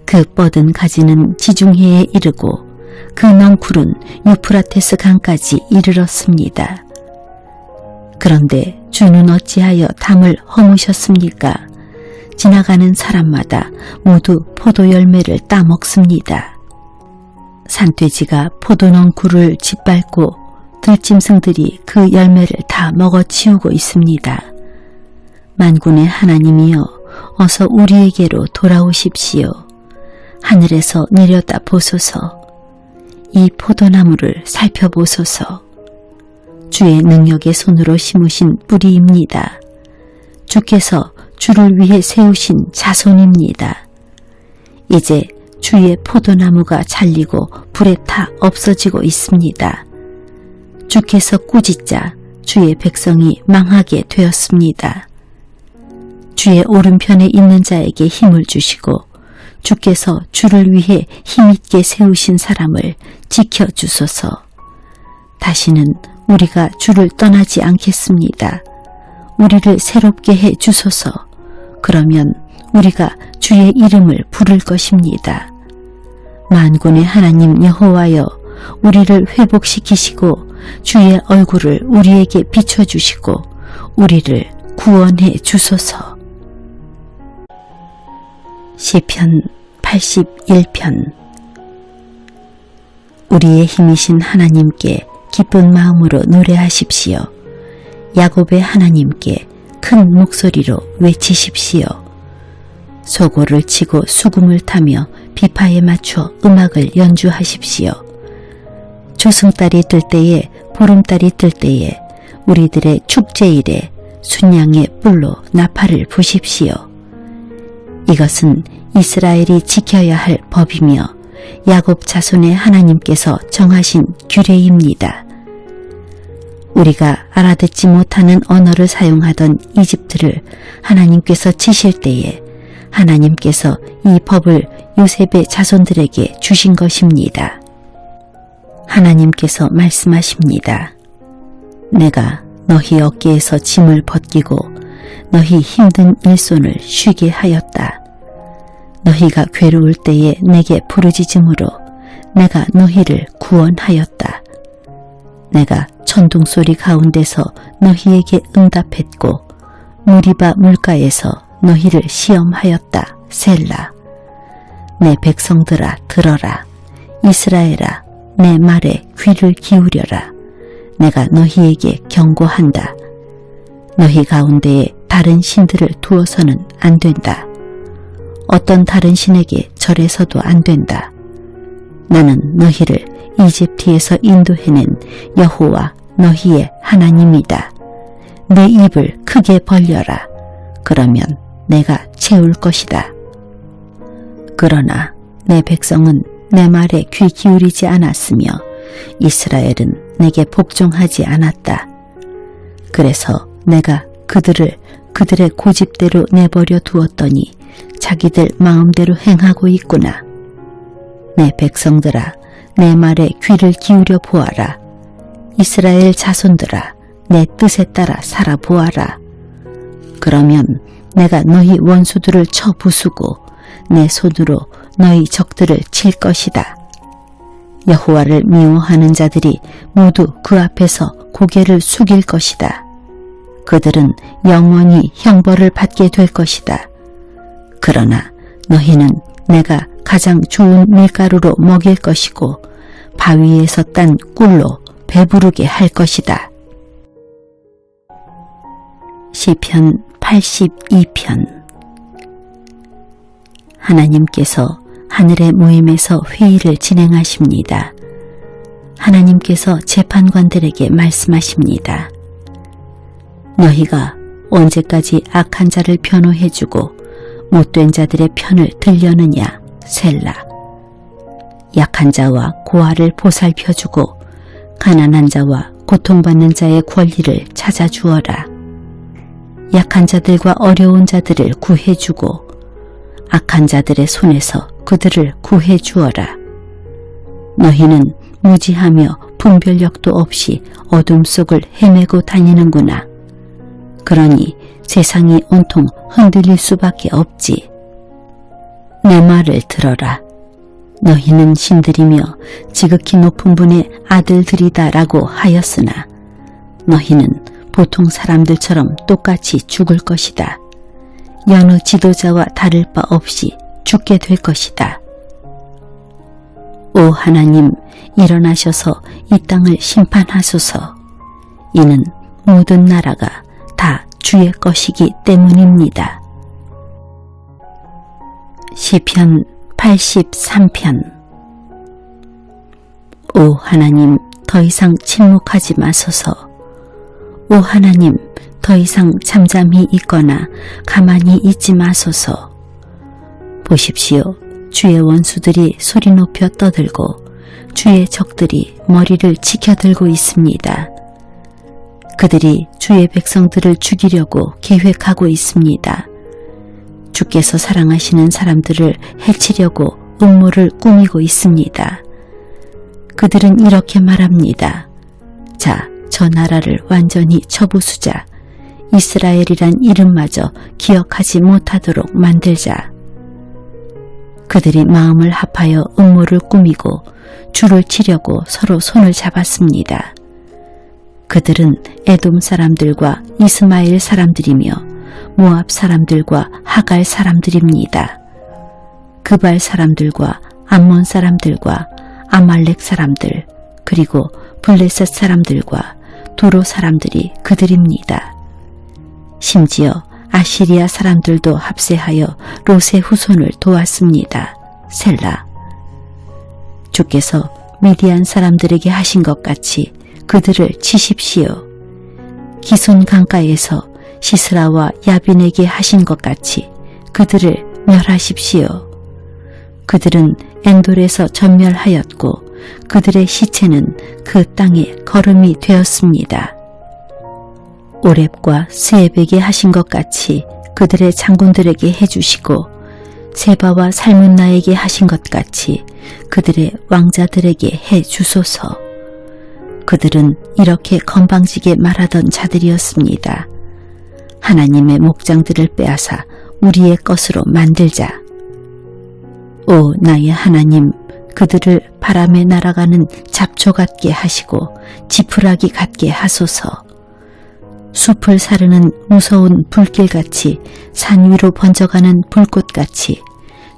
그 뻗은 가지는 지중해에 이르고 그 넝쿨은 유프라테스 강까지 이르렀습니다. 그런데 주는 어찌하여 담을 허무셨습니까? 지나가는 사람마다 모두 포도 열매를 따먹습니다. 산돼지가 포도 넝쿨을 짓밟고 들짐승들이 그 열매를 다 먹어치우고 있습니다. 만군의 하나님이여, 어서 우리에게로 돌아오십시오. 하늘에서 내려다 보소서. 이 포도나무를 살펴보소서. 주의 능력의 손으로 심으신 뿌리입니다. 주께서 주를 위해 세우신 자손입니다. 이제 주의 포도나무가 잘리고 불에 타 없어지고 있습니다. 주께서 꾸짖자 주의 백성이 망하게 되었습니다. 주의 오른편에 있는 자에게 힘을 주시고 주께서 주를 위해 힘있게 세우신 사람을 지켜주소서. 다시는 우리가 주를 떠나지 않겠습니다. 우리를 새롭게 해 주소서. 그러면 우리가 주의 이름을 부를 것입니다. 만군의 하나님 여호와여, 우리를 회복시키시고 주의 얼굴을 우리에게 비춰주시고 우리를 구원해 주소서. 시편 81편. 우리의 힘이신 하나님께 기쁜 마음으로 노래하십시오. 야곱의 하나님께 큰 목소리로 외치십시오. 소고를 치고 수금을 타며 비파에 맞춰 음악을 연주하십시오. 조승달이 뜰 때에, 보름달이 뜰 때에, 우리들의 축제일에 순양의 뿔로 나팔을 부십시오. 이것은 이스라엘이 지켜야 할 법이며 야곱 자손의 하나님께서 정하신 규례입니다. 우리가 알아듣지 못하는 언어를 사용하던 이집트를 하나님께서 치실 때에 하나님께서 이 법을 요셉의 자손들에게 주신 것입니다. 하나님께서 말씀하십니다. 내가 너희 어깨에서 짐을 벗기고 너희 힘든 일손을 쉬게 하였다. 너희가 괴로울 때에 내게 부르짖음으로 내가 너희를 구원하였다. 내가 천둥소리 가운데서 너희에게 응답했고 무리바 물가에서 너희를 시험하였다. 셀라. 내 백성들아 들어라. 이스라엘아 내 말에 귀를 기울여라. 내가 너희에게 경고한다. 너희 가운데에 다른 신들을 두어서는 안 된다. 어떤 다른 신에게 절해서도 안 된다. 나는 너희를 이집트에서 인도해낸 여호와 너희의 하나님이다. 내 입을 크게 벌려라. 그러면 내가 채울 것이다. 그러나 내 백성은 내 말에 귀 기울이지 않았으며 이스라엘은 내게 복종하지 않았다. 그래서 내가 그들의 고집대로 내버려 두었더니 자기들 마음대로 행하고 있구나. 내 백성들아 내 말에 귀를 기울여 보아라. 이스라엘 자손들아 내 뜻에 따라 살아보아라. 그러면 내가 너희 원수들을 쳐 부수고 내 손으로 너희 적들을 칠 것이다. 여호와를 미워하는 자들이 모두 그 앞에서 고개를 숙일 것이다. 그들은 영원히 형벌을 받게 될 것이다. 그러나 너희는 내가 가장 좋은 밀가루로 먹일 것이고 바위에서 딴 꿀로 배부르게 할 것이다. 시편 82편. 하나님께서 하늘의 모임에서 회의를 진행하십니다. 하나님께서 재판관들에게 말씀하십니다. 너희가 언제까지 악한 자를 변호해주고 못된 자들의 편을 들려느냐. 셀라. 약한 자와 고아를 보살펴주고 가난한 자와 고통받는 자의 권리를 찾아주어라. 약한 자들과 어려운 자들을 구해주고 악한 자들의 손에서 그들을 구해주어라. 너희는 무지하며 분별력도 없이 어둠 속을 헤매고 다니는구나. 그러니 세상이 온통 흔들릴 수밖에 없지. 내 말을 들어라. 너희는 신들이며 지극히 높은 분의 아들들이다라고 하였으나 너희는 보통 사람들처럼 똑같이 죽을 것이다. 여느 지도자와 다를 바 없이 죽게 될 것이다. 오 하나님, 일어나셔서 이 땅을 심판하소서. 이는 모든 나라가 다 주의 것이기 때문입니다. 시편 83편. 오 하나님, 더 이상 침묵하지 마소서. 오 하나님, 더 이상 잠잠히 있거나 가만히 있지 마소서. 보십시오. 주의 원수들이 소리 높여 떠들고 주의 적들이 머리를 치켜들고 있습니다. 그들이 주의 백성들을 죽이려고 계획하고 있습니다. 주께서 사랑하시는 사람들을 해치려고 음모를 꾸미고 있습니다. 그들은 이렇게 말합니다. 자, 저 나라를 완전히 쳐부수자. 이스라엘이란 이름마저 기억하지 못하도록 만들자. 그들이 마음을 합하여 음모를 꾸미고 주를 치려고 서로 손을 잡았습니다. 그들은 에돔 사람들과 이스마엘 사람들이며 모압 사람들과 하갈 사람들입니다. 그발 사람들과 암몬 사람들과 아말렉 사람들, 그리고 블레셋 사람들과 도로 사람들이 그들입니다. 심지어 아시리아 사람들도 합세하여 롯의 후손을 도왔습니다. 셀라. 주께서 미디안 사람들에게 하신 것 같이 그들을 치십시오. 기손 강가에서 시스라와 야빈에게 하신 것 같이 그들을 멸하십시오. 그들은 엔돌에서 전멸하였고 그들의 시체는 그 땅에 거름이 되었습니다. 오렙과 스앱에게 하신 것 같이 그들의 장군들에게 해주시고 세바와 살문나에게 하신 것 같이 그들의 왕자들에게 해주소서. 그들은 이렇게 건방지게 말하던 자들이었습니다. 하나님의 목장들을 빼앗아 우리의 것으로 만들자. 오 나의 하나님, 그들을 바람에 날아가는 잡초 같게 하시고 지푸라기 같게 하소서. 숲을 사르는 무서운 불길같이 산 위로 번져가는 불꽃같이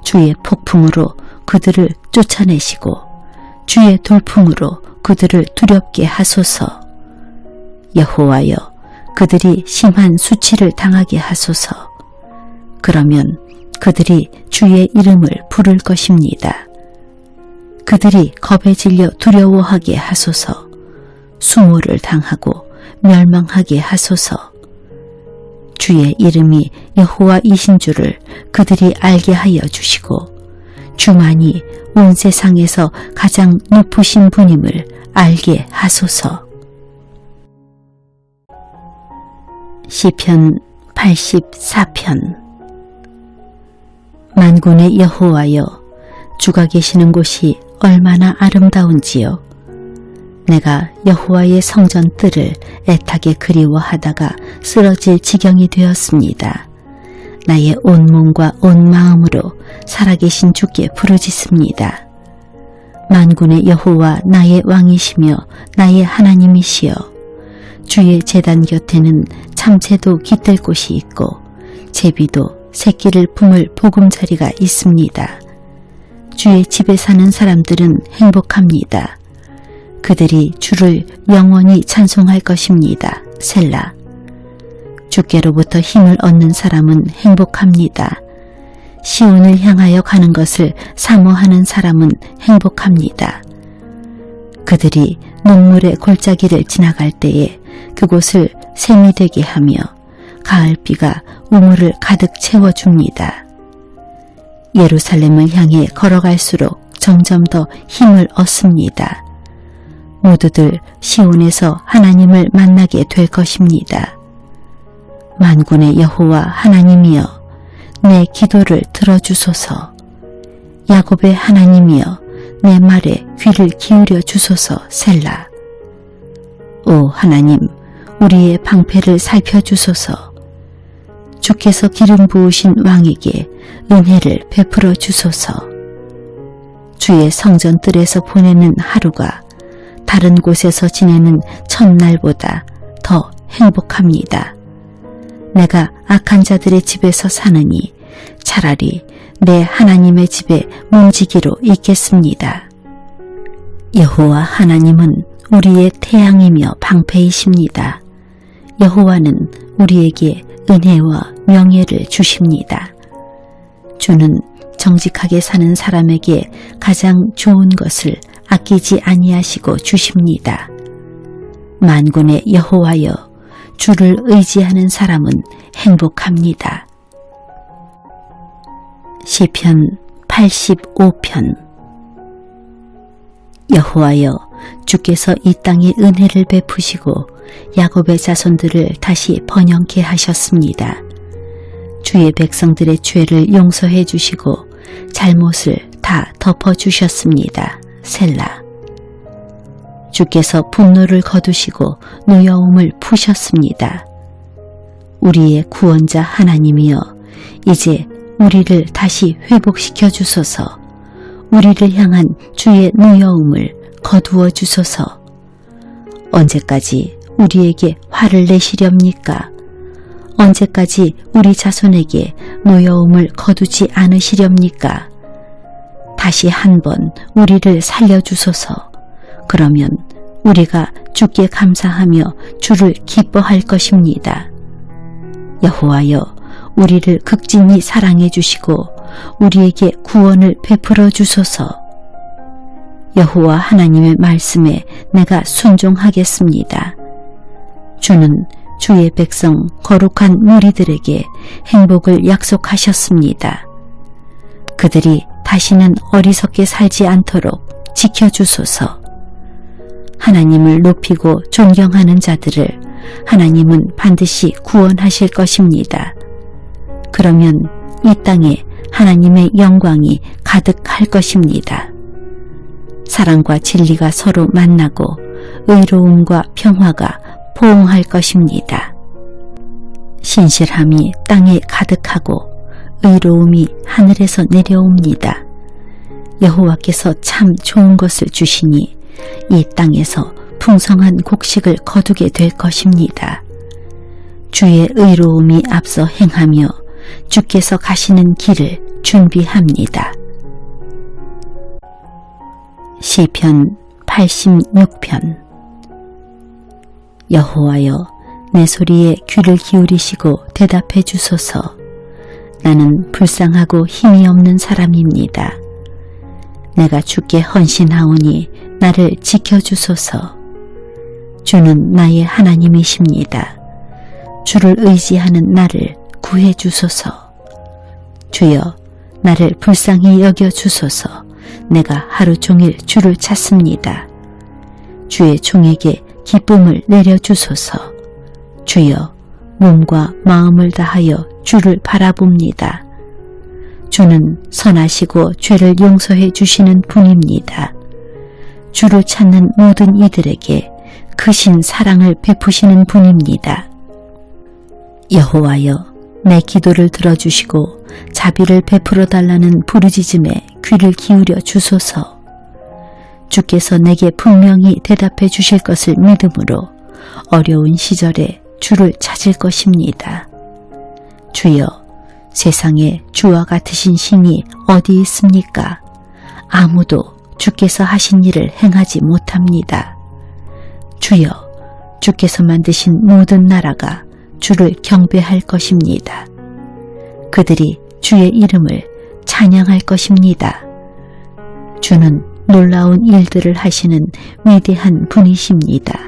주의 폭풍으로 그들을 쫓아내시고 주의 돌풍으로 그들을 두렵게 하소서. 여호와여, 그들이 심한 수치를 당하게 하소서. 그러면 그들이 주의 이름을 부를 것입니다. 그들이 겁에 질려 두려워하게 하소서. 수모를 당하고 멸망하게 하소서. 주의 이름이 여호와이신 줄을 그들이 알게 하여 주시고 주만이 온 세상에서 가장 높으신 분임을 알게 하소서. 시편 84편. 만군의 여호와여, 주가 계시는 곳이 얼마나 아름다운지요. 내가 여호와의 성전 뜰을 애타게 그리워하다가 쓰러질 지경이 되었습니다. 나의 온 몸과 온 마음으로 살아계신 주께 부르짖습니다. 만군의 여호와 나의 왕이시며 나의 하나님이시여, 주의 제단 곁에는 참새도 깃들 곳이 있고 제비도 새끼를 품을 보금자리가 있습니다. 주의 집에 사는 사람들은 행복합니다. 그들이 주를 영원히 찬송할 것입니다. 셀라. 주께로부터 힘을 얻는 사람은 행복합니다. 시온을 향하여 가는 것을 사모하는 사람은 행복합니다. 그들이 눈물의 골짜기를 지나갈 때에 그곳을 샘이 되게 하며 가을비가 우물을 가득 채워줍니다. 예루살렘을 향해 걸어갈수록 점점 더 힘을 얻습니다. 모두들 시온에서 하나님을 만나게 될 것입니다. 만군의 여호와 하나님이여, 내 기도를 들어주소서. 야곱의 하나님이여, 내 말에 귀를 기울여 주소서. 셀라. 오 하나님, 우리의 방패를 살펴주소서. 주께서 기름 부으신 왕에게 은혜를 베풀어 주소서. 주의 성전 뜰에서 보내는 하루가 다른 곳에서 지내는 첫날보다 더 행복합니다. 내가 악한 자들의 집에서 사느니 차라리 내 하나님의 집에 문지기로 있겠습니다. 여호와 하나님은 우리의 태양이며 방패이십니다. 여호와는 우리에게 은혜와 명예를 주십니다. 주는 정직하게 사는 사람에게 가장 좋은 것을 아끼지 아니하시고 주십니다. 만군의 여호와여, 주를 의지하는 사람은 행복합니다. 시편 85편. 여호와여, 주께서 이 땅에 은혜를 베푸시고 야곱의 자손들을 다시 번영케 하셨습니다. 주의 백성들의 죄를 용서해 주시고 잘못을 다 덮어주셨습니다. 셀라. 주께서 분노를 거두시고 노여움을 푸셨습니다. 우리의 구원자 하나님이여, 이제 우리를 다시 회복시켜 주소서. 우리를 향한 주의 노여움을 거두어 주소서. 언제까지 우리에게 화를 내시렵니까? 언제까지 우리 자손에게 노여움을 거두지 않으시렵니까? 다시 한번 우리를 살려주소서. 그러면 우리가 주께 감사하며 주를 기뻐할 것입니다. 여호와여, 우리를 극진히 사랑해 주시고 우리에게 구원을 베풀어 주소서. 여호와 하나님의 말씀에 내가 순종하겠습니다. 주는 주의 백성 거룩한 무리들에게 행복을 약속하셨습니다. 그들이 다시는 어리석게 살지 않도록 지켜주소서. 하나님을 높이고 존경하는 자들을 하나님은 반드시 구원하실 것입니다. 그러면 이 땅에 하나님의 영광이 가득할 것입니다. 사랑과 진리가 서로 만나고 의로움과 평화가 포옹할 것입니다. 신실함이 땅에 가득하고 의로움이 하늘에서 내려옵니다. 여호와께서 참 좋은 것을 주시니 이 땅에서 풍성한 곡식을 거두게 될 것입니다. 주의 의로움이 앞서 행하며 주께서 가시는 길을 준비합니다. 시편 86편. 여호와여, 내 소리에 귀를 기울이시고 대답해 주소서. 나는 불쌍하고 힘이 없는 사람입니다. 내가 주께 헌신하오니 나를 지켜주소서. 주는 나의 하나님이십니다. 주를 의지하는 나를 구해 주소서. 주여, 나를 불쌍히 여겨 주소서. 내가 하루 종일 주를 찾습니다. 주의 종에게 기쁨을 내려주소서. 주여, 몸과 마음을 다하여 주를 바라봅니다. 주는 선하시고 죄를 용서해 주시는 분입니다. 주를 찾는 모든 이들에게 크신 사랑을 베푸시는 분입니다. 여호와여, 내 기도를 들어주시고 자비를 베풀어 달라는 부르짖음에 귀를 기울여 주소서. 주께서 내게 분명히 대답해 주실 것을 믿음으로 어려운 시절에 주를 찾을 것입니다. 주여, 세상에 주와 같으신 신이 어디 있습니까? 아무도 주께서 하신 일을 행하지 못합니다. 주여, 주께서 만드신 모든 나라가 주를 경배할 것입니다. 그들이 주의 이름을 찬양할 것입니다. 주는 놀라운 일들을 하시는 위대한 분이십니다.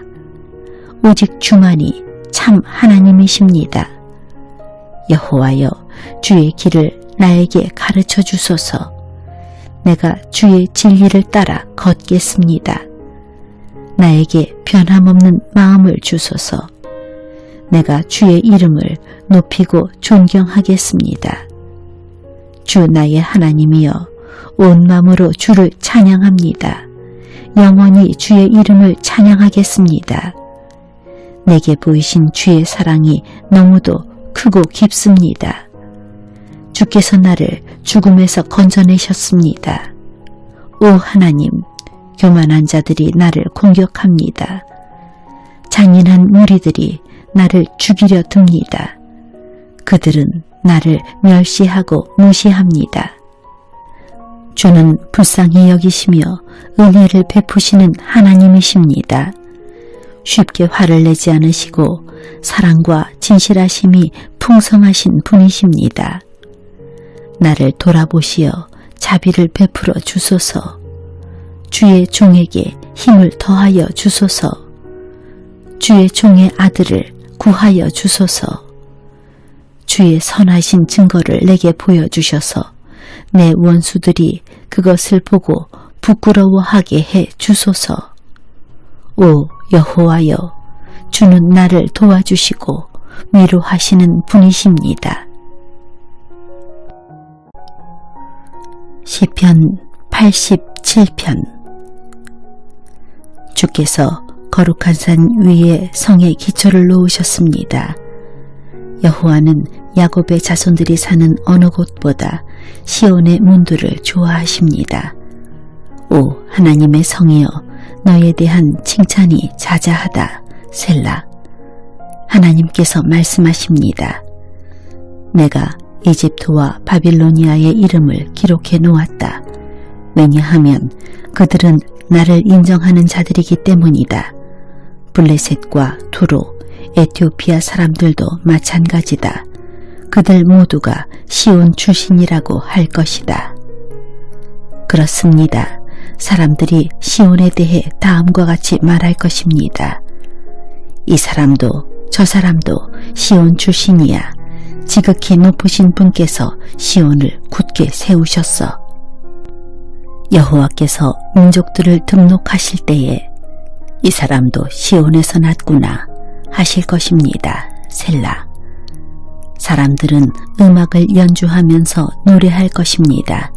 오직 주만이 참 하나님이십니다. 여호와여, 주의 길을 나에게 가르쳐 주소서. 내가 주의 진리를 따라 걷겠습니다. 나에게 변함없는 마음을 주소서. 내가 주의 이름을 높이고 존경하겠습니다. 주 나의 하나님이여, 온 마음으로 주를 찬양합니다. 영원히 주의 이름을 찬양하겠습니다. 내게 보이신 주의 사랑이 너무도 크고 깊습니다. 주께서 나를 죽음에서 건져내셨습니다. 오 하나님, 교만한 자들이 나를 공격합니다. 잔인한 무리들이 나를 죽이려 듭니다. 그들은 나를 멸시하고 무시합니다. 주는 불쌍히 여기시며 은혜를 베푸시는 하나님이십니다. 쉽게 화를 내지 않으시고 사랑과 진실하심이 풍성하신 분이십니다. 나를 돌아보시어 자비를 베풀어 주소서. 주의 종에게 힘을 더하여 주소서. 주의 종의 아들을 구하여 주소서. 주의 선하신 증거를 내게 보여주셔서 내 원수들이 그것을 보고 부끄러워하게 해 주소서. 오 여호와여, 주는 나를 도와주시고 위로하시는 분이십니다. 시편 87편. 주께서 거룩한 산 위에 성의 기초를 놓으셨습니다. 여호와는 야곱의 자손들이 사는 어느 곳보다 시온의 문들을 좋아하십니다. 오 하나님의 성이여, 너에 대한 칭찬이 자자하다. 셀라. 하나님께서 말씀하십니다. 내가 이집트와 바빌로니아의 이름을 기록해 놓았다. 왜냐하면 그들은 나를 인정하는 자들이기 때문이다. 블레셋과 두로, 에티오피아 사람들도 마찬가지다. 그들 모두가 시온 출신이라고 할 것이다. 그렇습니다. 사람들이 시온에 대해 다음과 같이 말할 것입니다. 이 사람도 저 사람도 시온 출신이야. 지극히 높으신 분께서 시온을 굳게 세우셨어. 여호와께서 민족들을 등록하실 때에 이 사람도 시온에서 났구나 하실 것입니다. 셀라. 사람들은 음악을 연주하면서 노래할 것입니다.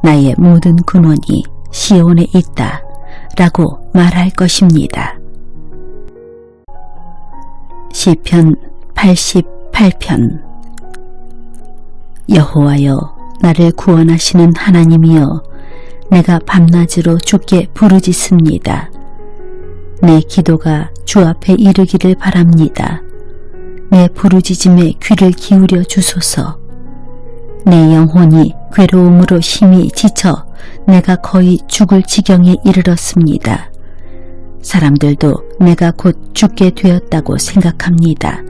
나의 모든 근원이 시온에 있다 라고 말할 것입니다. 시편 88편. 여호와여, 나를 구원하시는 하나님이여, 내가 밤낮으로 주께 부르짖습니다. 내 기도가 주 앞에 이르기를 바랍니다. 내 부르짖음에 귀를 기울여 주소서. 내 영혼이 괴로움으로 심히 지쳐 내가 거의 죽을 지경에 이르렀습니다. 사람들도 내가 곧 죽게 되었다고 생각합니다.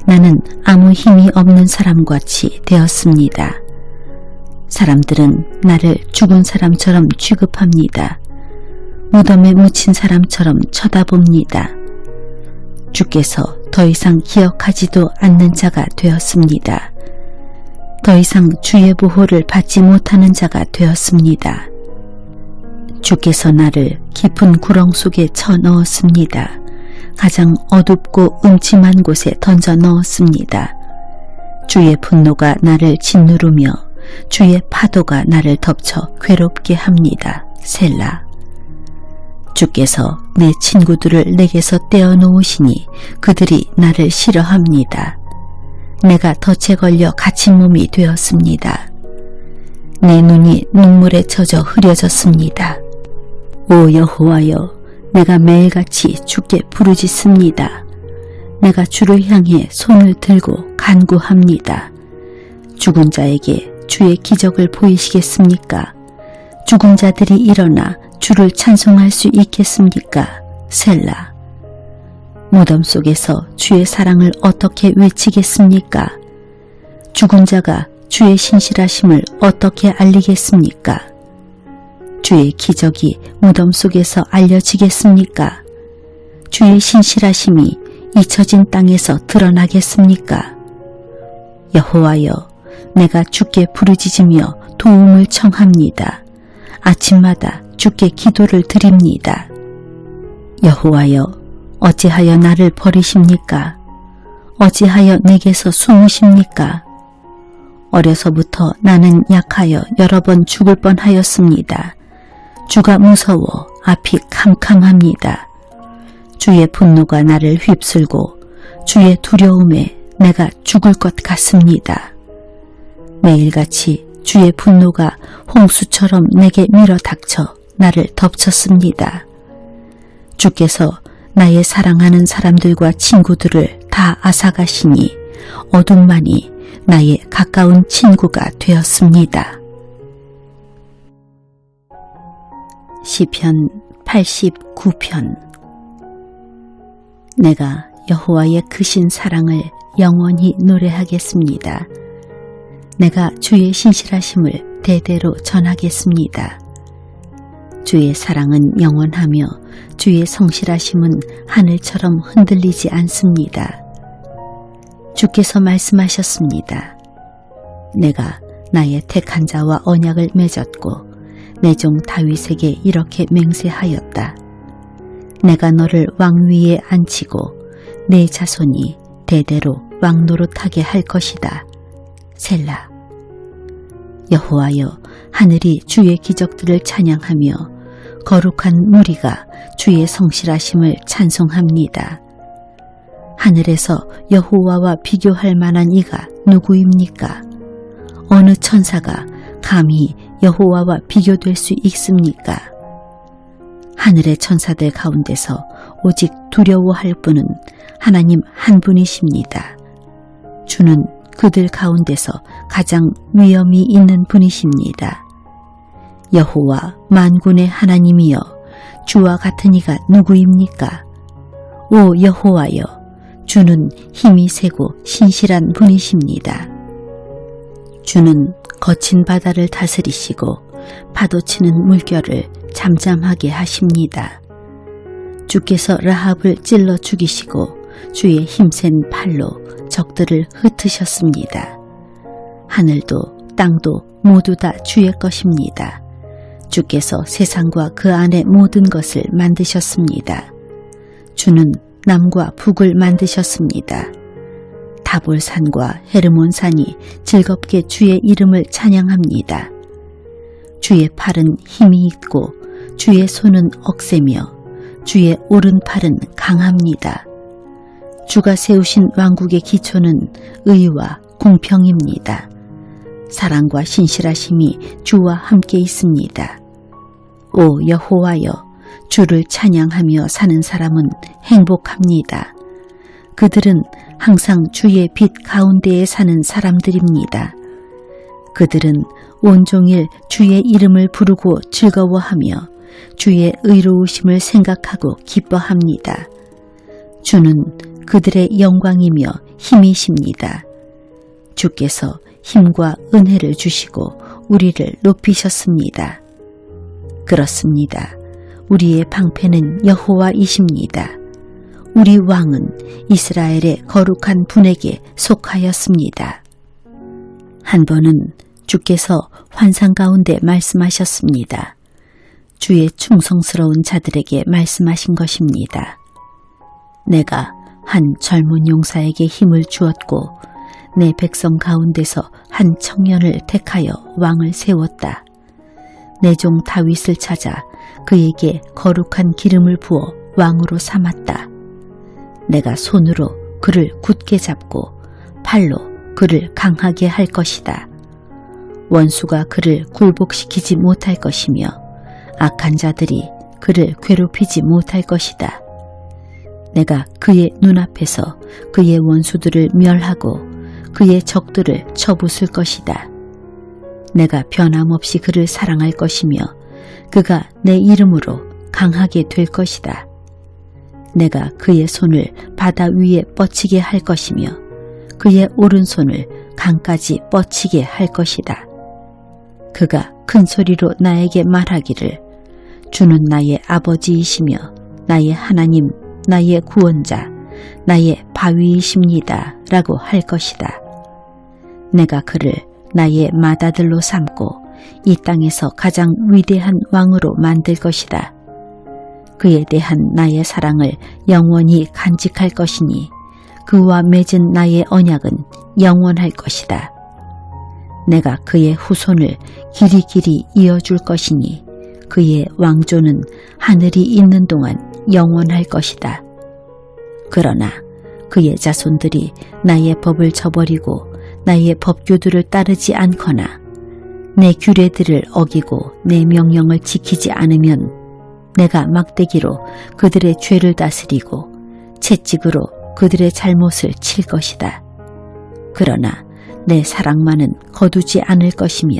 나는 아무 힘이 없는 사람같이 되었습니다. 사람들은 나를 죽은 사람처럼 취급합니다. 무덤에 묻힌 사람처럼 쳐다봅니다. 주께서 더 이상 기억하지도 않는 자가 되었습니다. 더 이상 주의 보호를 받지 못하는 자가 되었습니다. 주께서 나를 깊은 구렁 속에 쳐넣었습니다. 가장 어둡고 음침한 곳에 던져 넣었습니다. 주의 분노가 나를 짓누르며 주의 파도가 나를 덮쳐 괴롭게 합니다. 셀라. 주께서 내 친구들을 내게서 떼어놓으시니 그들이 나를 싫어합니다. 내가 덫에 걸려 갇힌 몸이 되었습니다. 내 눈이 눈물에 젖어 흐려졌습니다. 오 여호와여, 내가 매일같이 주께 부르짖습니다. 내가 주를 향해 손을 들고 간구합니다. 죽은 자에게 주의 기적을 보이시겠습니까? 죽은 자들이 일어나 주를 찬송할 수 있겠습니까? 셀라. 무덤 속에서 주의 사랑을 어떻게 외치겠습니까? 죽은 자가 주의 신실하심을 어떻게 알리겠습니까? 주의 기적이 무덤 속에서 알려지겠습니까? 주의 신실하심이 잊혀진 땅에서 드러나겠습니까? 여호와여, 내가 주께 부르짖으며 도움을 청합니다. 아침마다 주께 기도를 드립니다. 여호와여, 어찌하여 나를 버리십니까? 어찌하여 내게서 숨으십니까? 어려서부터 나는 약하여 여러 번 죽을 뻔하였습니다. 주가 무서워 앞이 캄캄합니다. 주의 분노가 나를 휩쓸고 주의 두려움에 내가 죽을 것 같습니다. 매일같이 주의 분노가 홍수처럼 내게 밀어닥쳐 나를 덮쳤습니다. 주께서 나의 사랑하는 사람들과 친구들을 다 앗아가시니 어둠만이 나의 가까운 친구가 되었습니다. 시편 89편. 내가 여호와의 크신 사랑을 영원히 노래하겠습니다. 내가 주의 신실하심을 대대로 전하겠습니다. 주의 사랑은 영원하며 주의 성실하심은 하늘처럼 흔들리지 않습니다. 주께서 말씀하셨습니다. 내가 나의 택한 자와 언약을 맺었고 내 종 다윗에게 이렇게 맹세하였다. 내가 너를 왕위에 앉히고 내 자손이 대대로 왕노릇하게 할 것이다. 셀라. 여호와여, 하늘이 주의 기적들을 찬양하며 거룩한 무리가 주의 성실하심을 찬송합니다. 하늘에서 여호와와 비교할 만한 이가 누구입니까? 어느 천사가 감히 여호와와 비교될 수 있습니까? 하늘의 천사들 가운데서 오직 두려워할 분은 하나님 한 분이십니다. 주는 그들 가운데서 가장 위엄이 있는 분이십니다. 여호와 만군의 하나님이여, 주와 같은 이가 누구입니까? 오 여호와여, 주는 힘이 세고 신실한 분이십니다. 주는 거친 바다를 다스리시고 파도치는 물결을 잠잠하게 하십니다. 주께서 라합을 찔러 죽이시고 주의 힘센 팔로 적들을 흩으셨습니다. 하늘도 땅도 모두 다 주의 것입니다. 주께서 세상과 그 안의 모든 것을 만드셨습니다. 주는 남과 북을 만드셨습니다. 타볼산과 헤르몬산이 즐겁게 주의 이름을 찬양합니다. 주의 팔은 힘이 있고 주의 손은 억세며 주의 오른팔은 강합니다. 주가 세우신 왕국의 기초는 의와 공평입니다. 사랑과 신실하심이 주와 함께 있습니다. 오 여호와여, 주를 찬양하며 사는 사람은 행복합니다. 그들은 항상 주의 빛 가운데에 사는 사람들입니다. 그들은 온종일 주의 이름을 부르고 즐거워하며 주의 의로우심을 생각하고 기뻐합니다. 주는 그들의 영광이며 힘이십니다. 주께서 힘과 은혜를 주시고 우리를 높이셨습니다. 그렇습니다. 우리의 방패는 여호와이십니다. 우리 왕은 이스라엘의 거룩한 분에게 속하였습니다. 한 번은 주께서 환상 가운데 말씀하셨습니다. 주의 충성스러운 자들에게 말씀하신 것입니다. 내가 한 젊은 용사에게 힘을 주었고 내 백성 가운데서 한 청년을 택하여 왕을 세웠다. 내 종 다윗을 찾아 그에게 거룩한 기름을 부어 왕으로 삼았다. 내가 손으로 그를 굳게 잡고 팔로 그를 강하게 할 것이다. 원수가 그를 굴복시키지 못할 것이며 악한 자들이 그를 괴롭히지 못할 것이다. 내가 그의 눈앞에서 그의 원수들을 멸하고 그의 적들을 쳐부술 것이다. 내가 변함없이 그를 사랑할 것이며 그가 내 이름으로 강하게 될 것이다. 내가 그의 손을 바다 위에 뻗치게 할 것이며 그의 오른손을 강까지 뻗치게 할 것이다. 그가 큰 소리로 나에게 말하기를 주는 나의 아버지이시며 나의 하나님, 나의 구원자, 나의 바위이십니다 라고 할 것이다. 내가 그를 나의 맏아들로 삼고 이 땅에서 가장 위대한 왕으로 만들 것이다. 그에 대한 나의 사랑을 영원히 간직할 것이니 그와 맺은 나의 언약은 영원할 것이다. 내가 그의 후손을 길이길이 이어줄 것이니 그의 왕조는 하늘이 있는 동안 영원할 것이다. 그러나 그의 자손들이 나의 법을 저버리고 나의 법규들을 따르지 않거나 내 규례들을 어기고 내 명령을 지키지 않으면 내가 막대기로 그들의 죄를 다스리고 채찍으로 그들의 잘못을 칠 것이다. 그러나 내 사랑만은 거두지 않을 것이며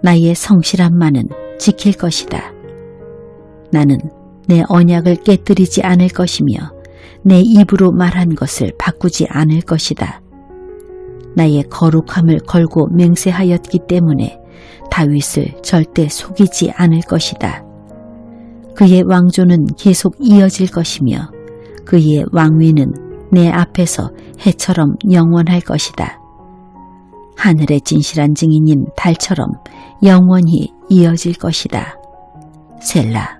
나의 성실함만은 지킬 것이다. 나는 내 언약을 깨뜨리지 않을 것이며 내 입으로 말한 것을 바꾸지 않을 것이다. 나의 거룩함을 걸고 맹세하였기 때문에 다윗을 절대 속이지 않을 것이다. 그의 왕조는 계속 이어질 것이며 그의 왕위는 내 앞에서 해처럼 영원할 것이다. 하늘의 진실한 증인인 달처럼 영원히 이어질 것이다. 셀라.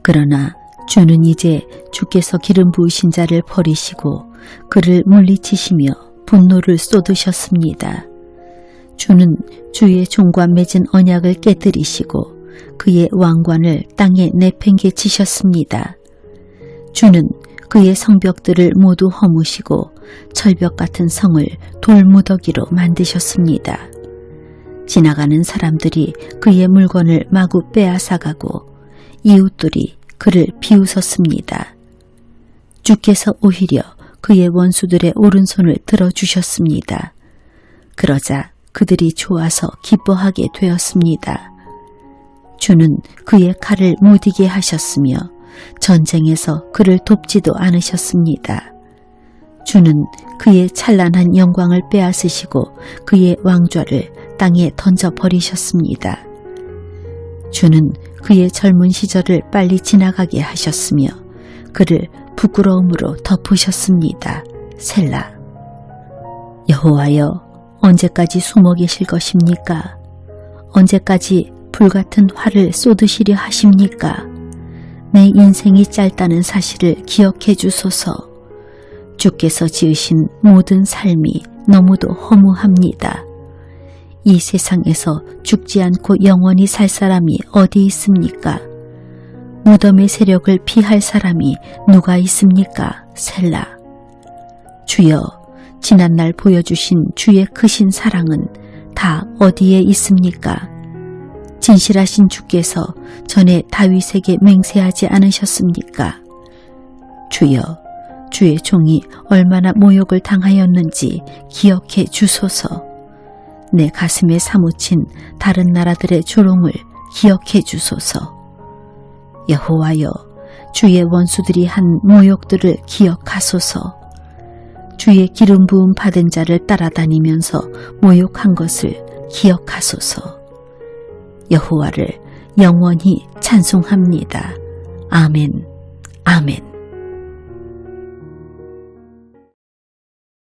그러나 주는 이제 주께서 기름 부으신 자를 버리시고 그를 물리치시며 분노를 쏟으셨습니다. 주는 주의 종과 맺은 언약을 깨뜨리시고 그의 왕관을 땅에 내팽개치셨습니다. 주는 그의 성벽들을 모두 허무시고 철벽 같은 성을 돌무더기로 만드셨습니다. 지나가는 사람들이 그의 물건을 마구 빼앗아가고 이웃들이 그를 비웃었습니다. 주께서 오히려 그의 원수들의 오른손을 들어주셨습니다. 그러자 그들이 좋아서 기뻐하게 되었습니다. 주는 그의 칼을 무디게 하셨으며 전쟁에서 그를 돕지도 않으셨습니다. 주는 그의 찬란한 영광을 빼앗으시고 그의 왕좌를 땅에 던져버리셨습니다. 주는 그의 젊은 시절을 빨리 지나가게 하셨으며 그를 부끄러움으로 덮으셨습니다. 셀라. 여호와여, 언제까지 숨어 계실 것입니까? 언제까지 불같은 화를 쏟으시려 하십니까? 내 인생이 짧다는 사실을 기억해 주소서. 주께서 지으신 모든 삶이 너무도 허무합니다. 이 세상에서 죽지 않고 영원히 살 사람이 어디 있습니까? 무덤의 세력을 피할 사람이 누가 있습니까? 셀라. 주여, 지난날 보여주신 주의 크신 사랑은 다 어디에 있습니까? 진실하신 주께서 전에 다윗에게 맹세하지 않으셨습니까? 주여, 주의 종이 얼마나 모욕을 당하였는지 기억해 주소서. 내 가슴에 사무친 다른 나라들의 조롱을 기억해 주소서. 여호와여, 주의 원수들이 한 모욕들을 기억하소서. 주의 기름 부음 받은 자를 따라다니면서 모욕한 것을 기억하소서. 여호와를 영원히 찬송합니다. 아멘, 아멘.